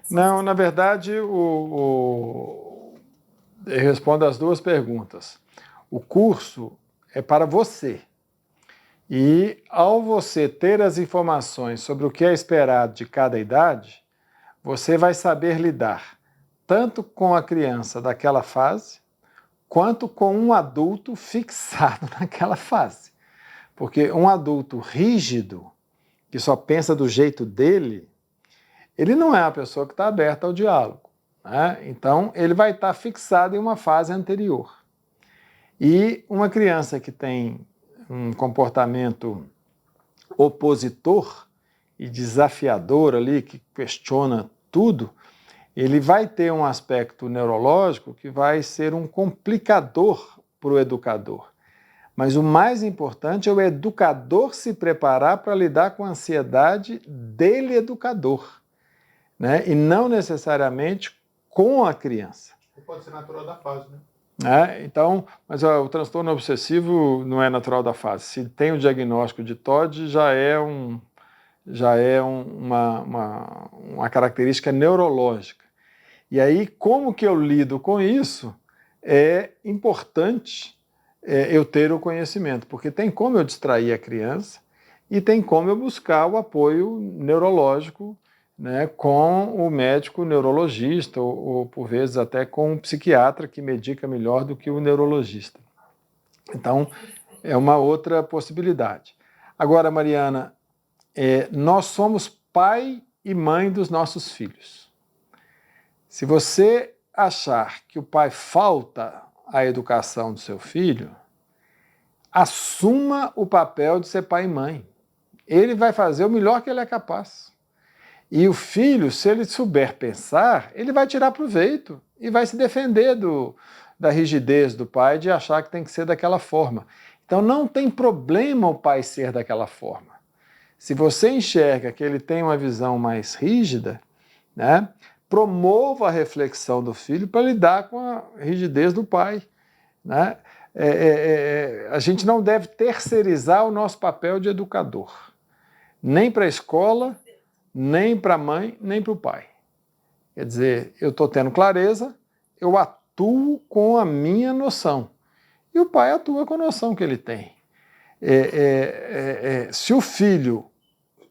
Não, na verdade, eu respondo as duas perguntas. O curso é para você. E ao você ter as informações sobre o que é esperado de cada idade, você vai saber lidar tanto com a criança daquela fase, quanto com um adulto fixado naquela fase. Porque um adulto rígido, que só pensa do jeito dele, ele não é uma pessoa que está aberta ao diálogo. Né? Então, ele vai estar fixado em uma fase anterior. E uma criança que tem um comportamento opositor e desafiador ali, que questiona tudo, ele vai ter um aspecto neurológico que vai ser um complicador para o educador. Mas o mais importante é o educador se preparar para lidar com a ansiedade dele, educador, né? E não necessariamente com a criança. Pode ser natural da fase, né? né? Então, mas o transtorno obsessivo não é natural da fase. Se tem o diagnóstico de TOD, já é uma característica neurológica. E aí, como que eu lido com isso? É importante eu ter o conhecimento, porque tem como eu distrair a criança e tem como eu buscar o apoio neurológico, né, com o médico neurologista ou, por vezes, até com um psiquiatra que medica melhor do que o neurologista. Então, é uma outra possibilidade. Agora, Mariana, nós somos pai e mãe dos nossos filhos. Se você achar que o pai falta à educação do seu filho, assuma o papel de ser pai e mãe. Ele vai fazer o melhor que ele é capaz. E o filho, se ele souber pensar, ele vai tirar proveito e vai se defender da rigidez do pai de achar que tem que ser daquela forma. Então não tem problema o pai ser daquela forma. Se você enxerga que ele tem uma visão mais rígida, né, promova a reflexão do filho para lidar com a rigidez do pai, né? A gente não deve terceirizar o nosso papel de educador, nem para a escola, nem para a mãe, nem para o pai. Quer dizer, eu estou tendo clareza, eu atuo com a minha noção. E o pai atua com a noção que ele tem. Se o filho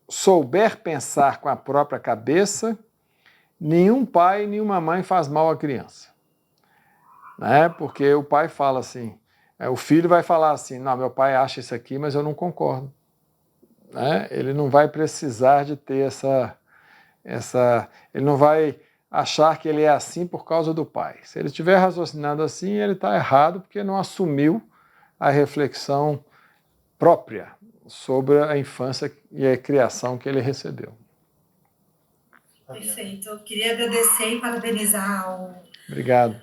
souber pensar com a própria cabeça, nenhum pai, nenhuma mãe faz mal à criança. Né? Porque o pai fala assim, o filho vai falar assim, não, meu pai acha isso aqui, mas eu não concordo. Né? Ele não vai precisar de ter ele não vai achar que ele é assim por causa do pai. Se ele estiver raciocinando assim, ele está errado porque não assumiu a reflexão própria sobre a infância e a criação que ele recebeu. Perfeito. Eu queria agradecer e parabenizar Obrigado.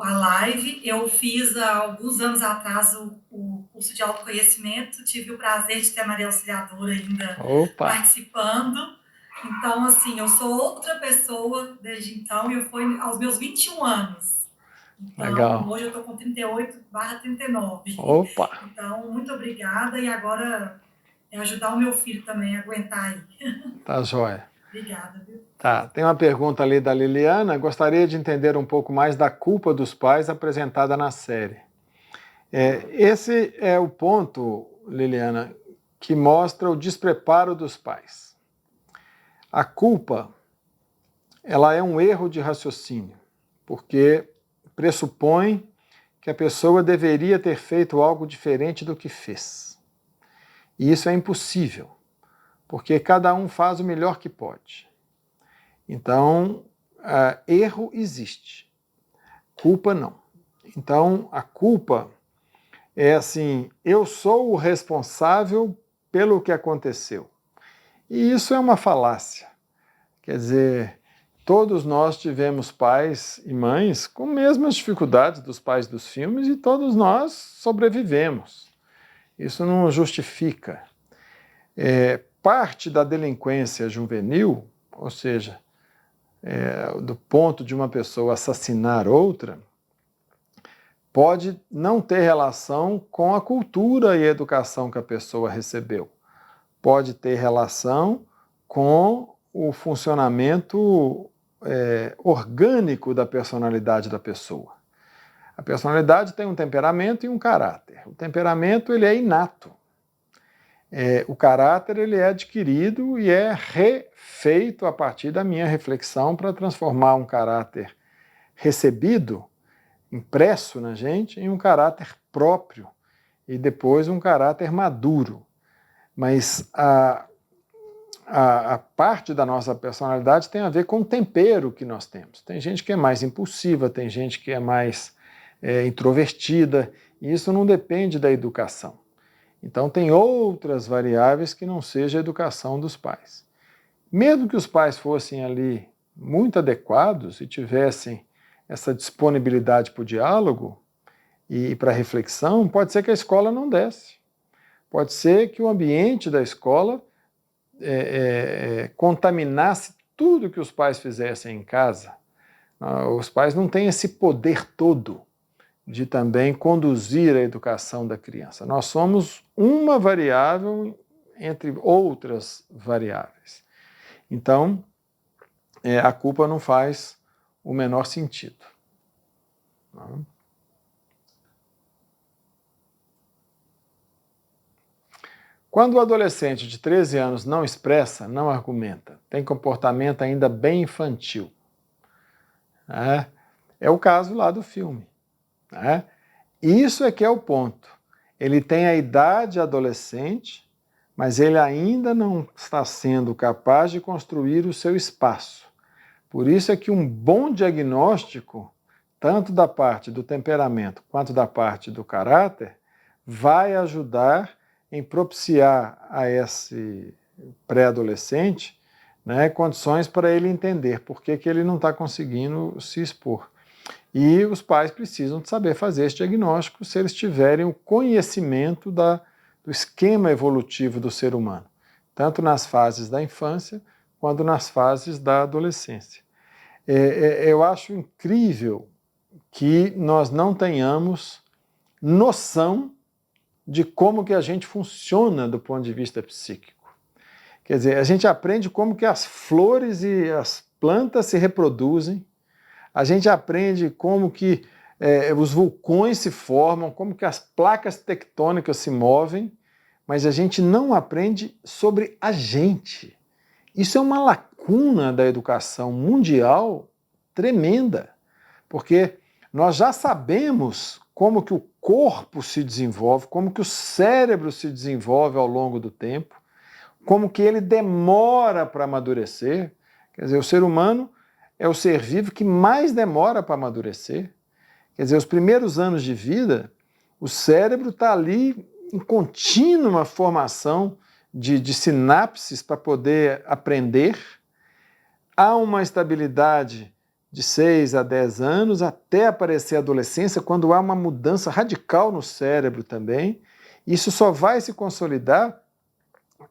A live. Eu fiz há alguns anos atrás o curso de autoconhecimento, tive o prazer de ter a Maria Auxiliadora ainda participando. Então, assim, eu sou outra pessoa desde então, e eu fui aos meus 21 anos. Então, legal. Hoje eu estou com 38/39. Opa! Então, muito obrigada, e agora é ajudar o meu filho também a aguentar aí. Tá joia. Obrigada, viu? Tá, tem uma pergunta ali da Liliana. Gostaria de entender um pouco mais da culpa dos pais apresentada na série. Esse é o ponto, Liliana, que mostra o despreparo dos pais. A culpa, ela é um erro de raciocínio, porque pressupõe que a pessoa deveria ter feito algo diferente do que fez. E isso é impossível, porque cada um faz o melhor que pode. Então, erro existe, culpa não. Então, a culpa é assim, eu sou o responsável pelo que aconteceu. E isso é uma falácia. Quer dizer, todos nós tivemos pais e mães com mesmas dificuldades dos pais dos filmes e todos nós sobrevivemos. Isso não justifica. Parte da delinquência juvenil, ou seja, do ponto de uma pessoa assassinar outra, pode não ter relação com a cultura e a educação que a pessoa recebeu. Pode ter relação com o funcionamento orgânico da personalidade da pessoa. A personalidade tem um temperamento e um caráter. O temperamento ele é inato. O caráter ele é adquirido e é refeito a partir da minha reflexão para transformar um caráter recebido, impresso na gente, em um caráter próprio e depois um caráter maduro. Mas a parte da nossa personalidade tem a ver com o tempero que nós temos. Tem gente que é mais impulsiva, tem gente que é mais introvertida, e isso não depende da educação. Então tem outras variáveis que não seja a educação dos pais. Mesmo que os pais fossem ali muito adequados e tivessem essa disponibilidade para o diálogo e para a reflexão, pode ser que a escola não desse. Pode ser que o ambiente da escola contaminasse tudo que os pais fizessem em casa. Os pais não têm esse poder todo de também conduzir a educação da criança. Nós somos uma variável entre outras variáveis. Então, a culpa não faz o menor sentido. Não? Quando o adolescente de 13 anos não expressa, não argumenta, tem comportamento ainda bem infantil, é o caso lá do filme. Isso é que é o ponto. Ele tem a idade adolescente, mas ele ainda não está sendo capaz de construir o seu espaço. Por isso é que um bom diagnóstico, tanto da parte do temperamento quanto da parte do caráter, vai ajudar em propiciar a esse pré-adolescente, né, condições para ele entender por que ele não está conseguindo se expor. E os pais precisam de saber fazer esse diagnóstico se eles tiverem o conhecimento do esquema evolutivo do ser humano, tanto nas fases da infância quanto nas fases da adolescência. Eu acho incrível que nós não tenhamos noção de como que a gente funciona do ponto de vista psíquico. Quer dizer, a gente aprende como que as flores e as plantas se reproduzem, a gente aprende como que os vulcões se formam, como que as placas tectônicas se movem, mas a gente não aprende sobre a gente. Isso é uma lacuna da educação mundial tremenda, porque nós já sabemos como que o corpo se desenvolve, como que o cérebro se desenvolve ao longo do tempo, como que ele demora para amadurecer. Quer dizer, o ser humano é o ser vivo que mais demora para amadurecer. Quer dizer, os primeiros anos de vida, o cérebro está ali em contínua formação de sinapses para poder aprender. Há uma estabilidade de 6 a 10 anos até aparecer a adolescência, quando há uma mudança radical no cérebro também. Isso só vai se consolidar,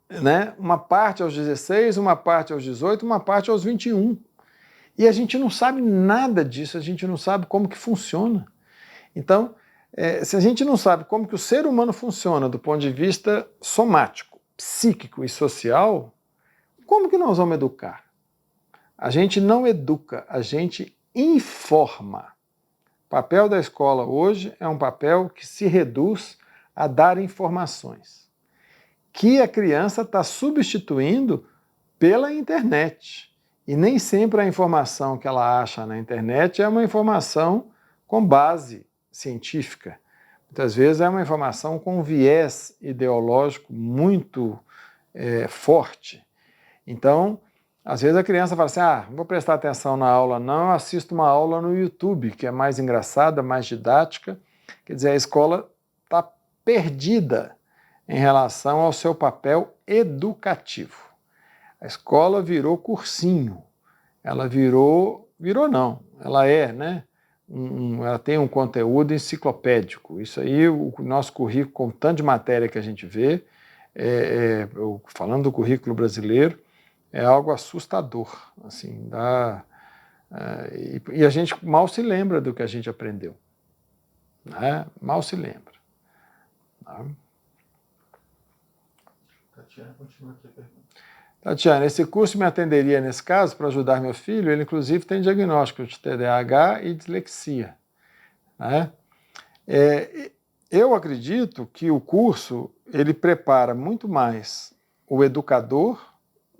né, uma parte aos 16, uma parte aos 18, uma parte aos 21. E a gente não sabe nada disso, a gente não sabe como que funciona. Então, se a gente não sabe como que o ser humano funciona do ponto de vista somático, psíquico e social, como que nós vamos educar? A gente não educa, a gente informa. O papel da escola hoje é um papel que se reduz a dar informações, que a criança está substituindo pela internet. E nem sempre a informação que ela acha na internet é uma informação com base científica. Muitas vezes é uma informação com um viés ideológico muito forte. Então, às vezes a criança fala assim, não vou prestar atenção na aula não, eu assisto uma aula no YouTube, que é mais engraçada, mais didática. Quer dizer, a escola está perdida em relação ao seu papel educativo. A escola virou cursinho, ela ela é, né? Ela tem um conteúdo enciclopédico. Isso aí, o nosso currículo, com tanto de matéria que a gente vê, falando do currículo brasileiro, é algo assustador, assim, e a gente mal se lembra do que a gente aprendeu, né? Mal se lembra. Tá? Tatiana, continua aqui a pergunta. Tatiana, esse curso me atenderia nesse caso para ajudar meu filho? Ele, inclusive, tem diagnóstico de TDAH e dislexia, né? Eu acredito que o curso ele prepara muito mais o educador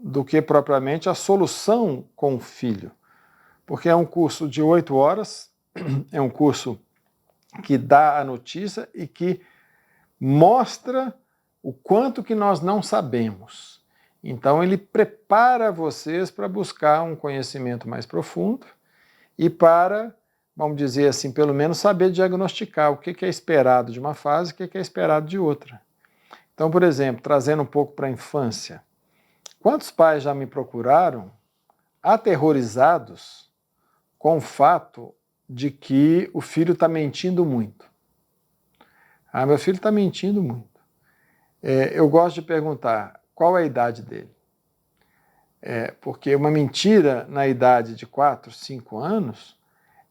do que propriamente a solução com o filho. Porque é um curso de 8 horas, é um curso que dá a notícia e que mostra o quanto que nós não sabemos. Então ele prepara vocês para buscar um conhecimento mais profundo e para, vamos dizer assim, pelo menos saber diagnosticar o que é esperado de uma fase e o que é esperado de outra. Então, por exemplo, trazendo um pouco para a infância, quantos pais já me procuraram aterrorizados com o fato de que o filho está mentindo muito? Meu filho está mentindo muito. Eu gosto de perguntar, qual é a idade dele? Porque uma mentira na idade de 4, 5 anos,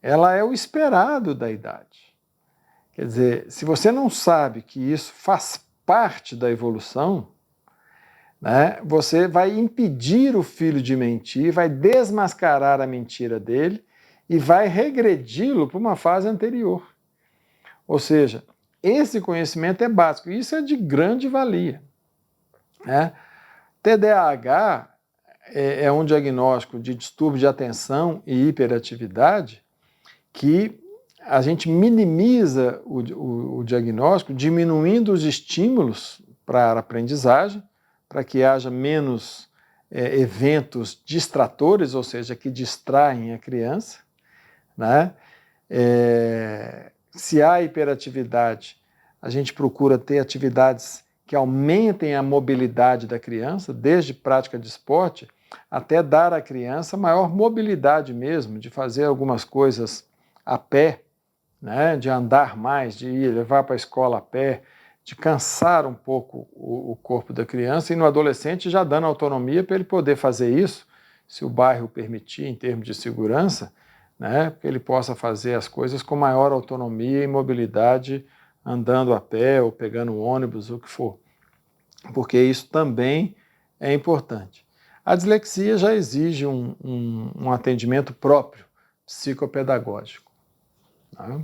ela é o esperado da idade. Quer dizer, se você não sabe que isso faz parte da evolução, né, você vai impedir o filho de mentir, vai desmascarar a mentira dele e vai regredi-lo para uma fase anterior. Ou seja, esse conhecimento é básico, e isso é de grande valia, né? TDAH é um diagnóstico de distúrbio de atenção e hiperatividade que a gente minimiza o diagnóstico diminuindo os estímulos para a aprendizagem, para que haja menos eventos distratores, ou seja, que distraem a criança, né? Se há hiperatividade, a gente procura ter atividades que aumentem a mobilidade da criança, desde prática de esporte até dar à criança maior mobilidade mesmo, de fazer algumas coisas a pé, né, de andar mais, de ir levar para a escola a pé, de cansar um pouco o corpo da criança, e no adolescente já dando autonomia para ele poder fazer isso, se o bairro permitir, em termos de segurança, né, que ele possa fazer as coisas com maior autonomia e mobilidade, andando a pé ou pegando um ônibus, o que for, porque isso também é importante. A dislexia já exige um atendimento próprio, psicopedagógico. Tá?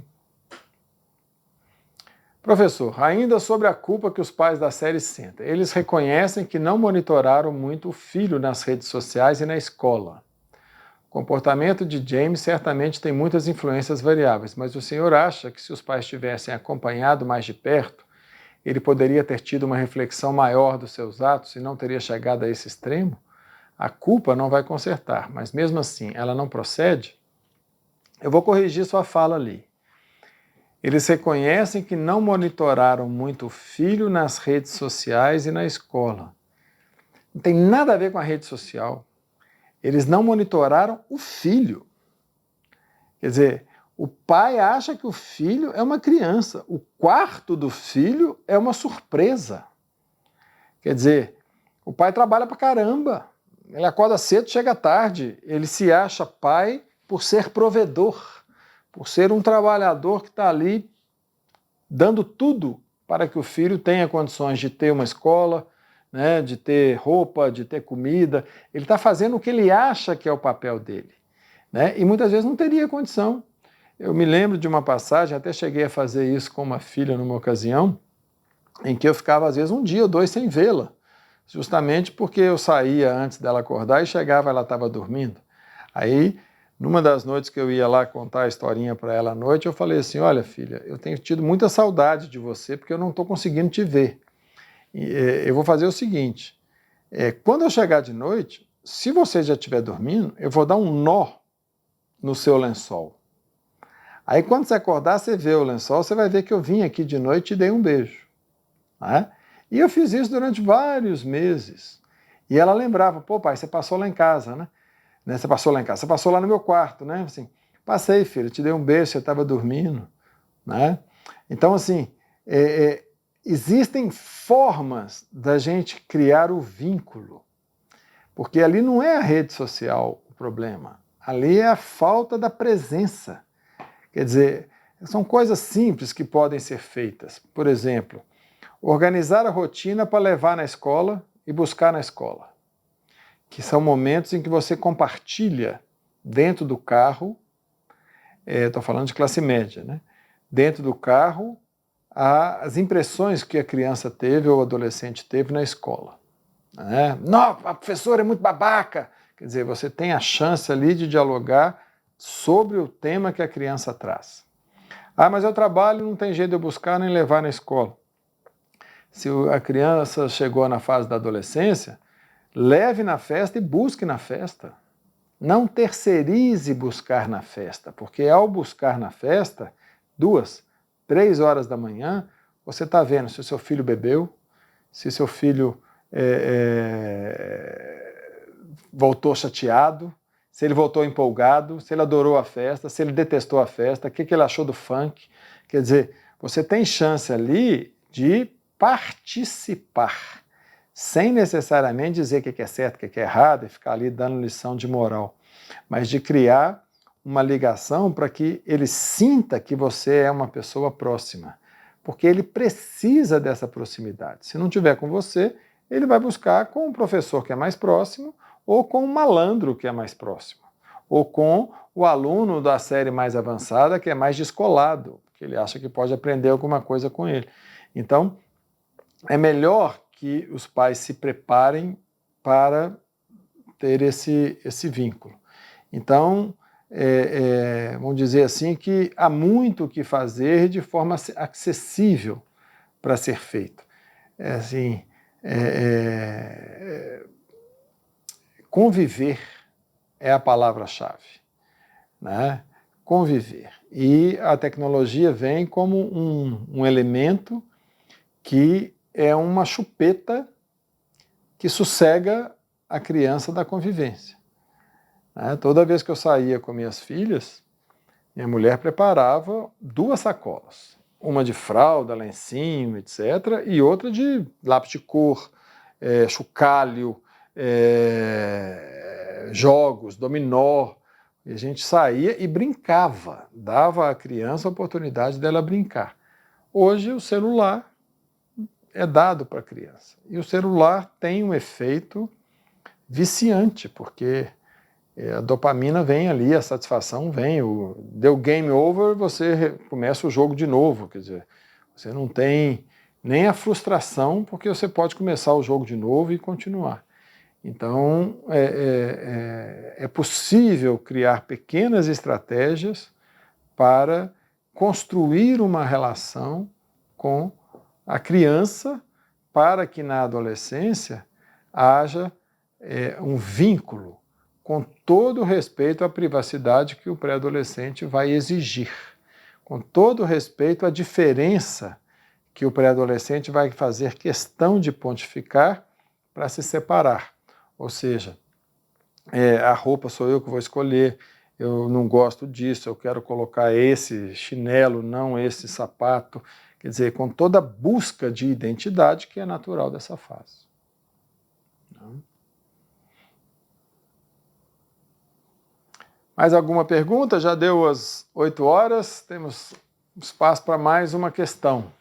Professor, ainda sobre a culpa que os pais da série sentem. Eles reconhecem que não monitoraram muito o filho nas redes sociais e na escola. O comportamento de James certamente tem muitas influências variáveis, mas o senhor acha que se os pais tivessem acompanhado mais de perto, ele poderia ter tido uma reflexão maior dos seus atos e não teria chegado a esse extremo? A culpa não vai consertar, mas mesmo assim ela não procede? Eu vou corrigir sua fala ali. Eles reconhecem que não monitoraram muito o filho nas redes sociais e na escola. Não tem nada a ver com a rede social. Eles não monitoraram o filho. Quer dizer, o pai acha que o filho é uma criança. O quarto do filho é uma surpresa. Quer dizer, o pai trabalha pra caramba. Ele acorda cedo, chega tarde. Ele se acha pai por ser provedor, por ser um trabalhador que está ali dando tudo para que o filho tenha condições de ter uma escola, né, de ter roupa, de ter comida. Ele está fazendo o que ele acha que é o papel dele, né, e muitas vezes não teria condição. Eu me lembro de uma passagem, até cheguei a fazer isso com uma filha numa ocasião, em que eu ficava às vezes um dia ou dois sem vê-la, justamente porque eu saía antes dela acordar e chegava, ela estava dormindo. Aí, numa das noites que eu ia lá contar a historinha para ela à noite, eu falei assim, olha filha, eu tenho tido muita saudade de você porque eu não estou conseguindo te ver. Eu vou fazer o seguinte, quando eu chegar de noite, se você já estiver dormindo, eu vou dar um nó no seu lençol. Aí quando você acordar, você vê o lençol, você vai ver que eu vim aqui de noite e dei um beijo. Né? E eu fiz isso durante vários meses. E ela lembrava, pô pai, você passou lá em casa, né? Você passou lá em casa, você passou lá no meu quarto, né? Assim, passei, filho, te dei um beijo, você estava dormindo, né? Então, assim, existem formas da gente criar o vínculo, porque ali não é a rede social o problema, ali é a falta da presença. Quer dizer, são coisas simples que podem ser feitas. Por exemplo, organizar a rotina para levar na escola e buscar na escola, que são momentos em que você compartilha dentro do carro, estou falando de classe média, né? Dentro do carro, as impressões que a criança teve ou o adolescente teve na escola. Né? Não, a professora é muito babaca. Quer dizer, você tem a chance ali de dialogar sobre o tema que a criança traz. Ah, mas eu trabalho, não tem jeito de eu buscar nem levar na escola. Se a criança chegou na fase da adolescência, leve na festa e busque na festa. Não terceirize buscar na festa, porque ao buscar na festa, 2, 3 horas da manhã, você está vendo se o seu filho bebeu, se seu filho voltou chateado, se ele voltou empolgado, se ele adorou a festa, se ele detestou a festa, o que ele achou do funk. Quer dizer, você tem chance ali de participar, sem necessariamente dizer o que é certo, o que é errado, e ficar ali dando lição de moral, mas de criar uma ligação para que ele sinta que você é uma pessoa próxima, porque ele precisa dessa proximidade. Se não tiver com você, ele vai buscar com um professor que é mais próximo, ou com um malandro que é mais próximo, ou com o aluno da série mais avançada que é mais descolado, que ele acha que pode aprender alguma coisa com ele. Então, é melhor que os pais se preparem para ter esse vínculo. Então, vamos dizer assim, que há muito o que fazer de forma acessível para ser feito. Conviver é a palavra-chave, né? Conviver. E a tecnologia vem como um elemento que é uma chupeta que sossega a criança da convivência. Toda vez que eu saía com minhas filhas, minha mulher preparava 2 sacolas. Uma de fralda, lencinho, etc., e outra de lápis de cor, chocalho, jogos, dominó. E a gente saía e brincava, dava à criança a oportunidade dela brincar. Hoje o celular é dado para a criança. E o celular tem um efeito viciante, porque a dopamina vem ali, a satisfação vem, deu game over, você começa o jogo de novo, quer dizer, você não tem nem a frustração, porque você pode começar o jogo de novo e continuar. Então, é possível criar pequenas estratégias para construir uma relação com a criança, para que na adolescência haja um vínculo com todo o respeito à privacidade que o pré-adolescente vai exigir, com todo o respeito à diferença que o pré-adolescente vai fazer questão de pontificar para se separar. Ou seja, a roupa sou eu que vou escolher, eu não gosto disso, eu quero colocar esse chinelo, não esse sapato. Quer dizer, com toda a busca de identidade que é natural dessa fase. Mais alguma pergunta? Já deu as 8 horas, temos espaço para mais uma questão.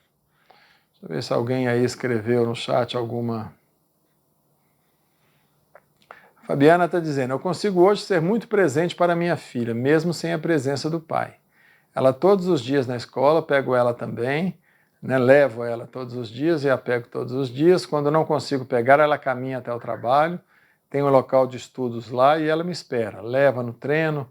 Deixa eu ver se alguém aí escreveu no chat alguma. A Fabiana está dizendo, eu consigo hoje ser muito presente para minha filha, mesmo sem a presença do pai. Ela todos os dias na escola, pego ela também, né, levo ela todos os dias e a pego todos os dias. Quando não consigo pegar, ela caminha até o trabalho, tem um local de estudos lá e ela me espera. Leva no treino,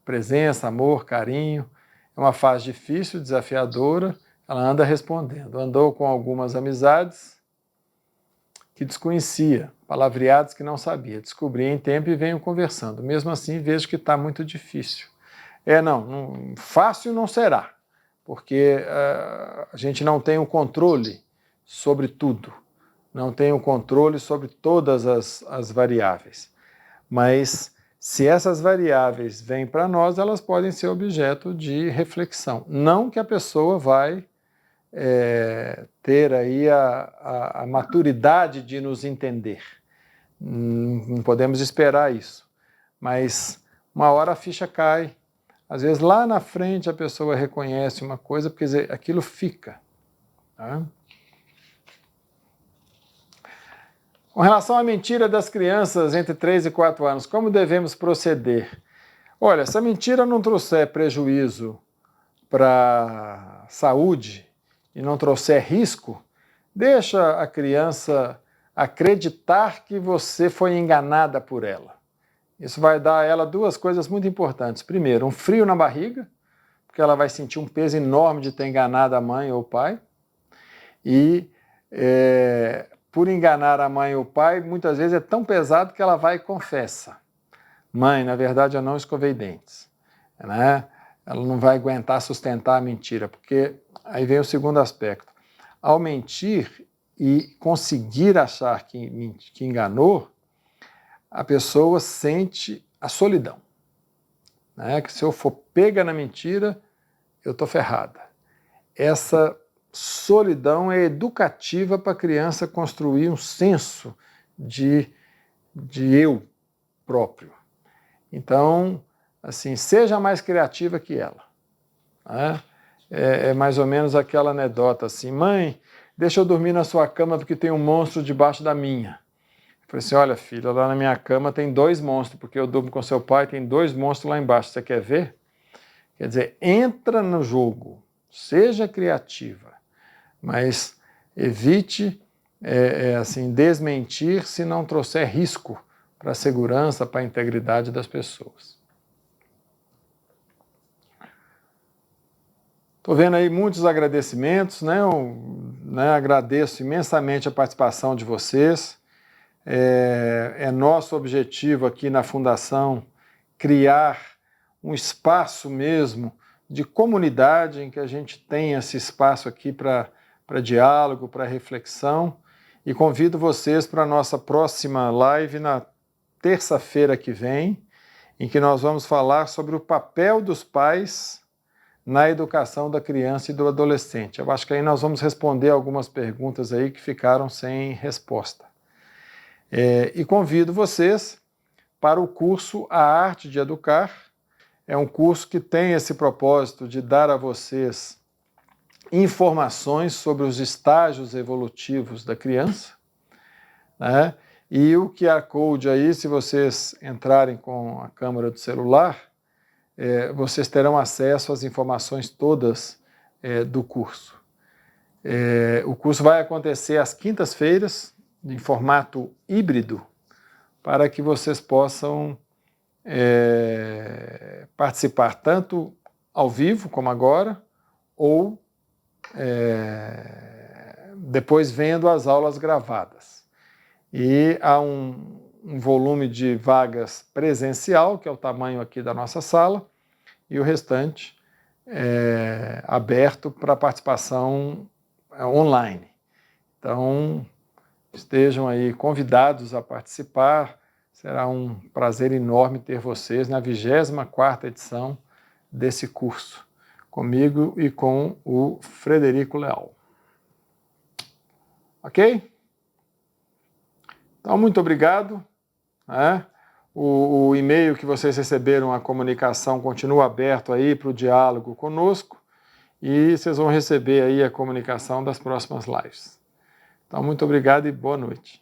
presença, amor, carinho. É uma fase difícil, desafiadora, ela anda respondendo. Andou com algumas amizades que desconhecia, palavreados que não sabia. Descobri em tempo e venho conversando. Mesmo assim, vejo que está muito difícil. Não, fácil não será, porque a gente não tem o controle sobre tudo, não tem o controle sobre todas as variáveis. Mas se essas variáveis vêm para nós, elas podem ser objeto de reflexão. Não que a pessoa vai ter aí a maturidade de nos entender. Não podemos esperar isso. Mas uma hora a ficha cai. Às vezes lá na frente a pessoa reconhece uma coisa, porque aquilo fica. Tá? Com relação à mentira das crianças entre 3 e 4 anos, como devemos proceder? Olha, se a mentira não trouxer prejuízo para a saúde e não trouxer risco, deixa a criança acreditar que você foi enganada por ela. Isso vai dar a ela 2 coisas muito importantes. Primeiro, um frio na barriga, porque ela vai sentir um peso enorme de ter enganado a mãe ou o pai. E por enganar a mãe ou o pai, muitas vezes é tão pesado que ela vai e confessa. Mãe, na verdade eu não escovei dentes. Né? Ela não vai aguentar sustentar a mentira, porque aí vem o segundo aspecto. Ao mentir e conseguir achar que enganou, a pessoa sente a solidão. Né? Que se eu for pega na mentira, eu estou ferrada. Essa solidão é educativa para a criança construir um senso de eu próprio. Então, assim, seja mais criativa que ela. Né? É mais ou menos aquela anedota assim, mãe, deixa eu dormir na sua cama porque tem um monstro debaixo da minha. Eu falei assim, olha filha, lá na minha cama tem 2 monstros, porque eu durmo com seu pai, tem 2 monstros lá embaixo, você quer ver? Quer dizer, entra no jogo, seja criativa, mas evite assim, desmentir se não trouxer risco para a segurança, para a integridade das pessoas. Estou vendo aí muitos agradecimentos, né? Agradeço imensamente a participação de vocês. É nosso objetivo aqui na Fundação criar um espaço mesmo de comunidade, em que a gente tenha esse espaço aqui para diálogo, para reflexão, e convido vocês para a nossa próxima live na terça-feira que vem, em que nós vamos falar sobre o papel dos pais na educação da criança e do adolescente. Eu acho que aí nós vamos responder algumas perguntas aí que ficaram sem resposta. E convido vocês para o curso A Arte de Educar. É um curso que tem esse propósito de dar a vocês informações sobre os estágios evolutivos da criança, né? E o QR Code aí, se vocês entrarem com a câmera do celular, vocês terão acesso às informações todas do curso. O curso vai acontecer às quintas-feiras, em formato híbrido, para que vocês possam participar tanto ao vivo, como agora, ou depois vendo as aulas gravadas. E há um volume de vagas presencial, que é o tamanho aqui da nossa sala, e o restante aberto para participação online. Então, estejam aí convidados a participar. Será um prazer enorme ter vocês na 24ª edição desse curso, comigo e com o Frederico Leal. Ok? Então, muito obrigado. O e-mail que vocês receberam, a comunicação, continua aberto aí para o diálogo conosco, e vocês vão receber aí a comunicação das próximas lives. Então, muito obrigado e boa noite.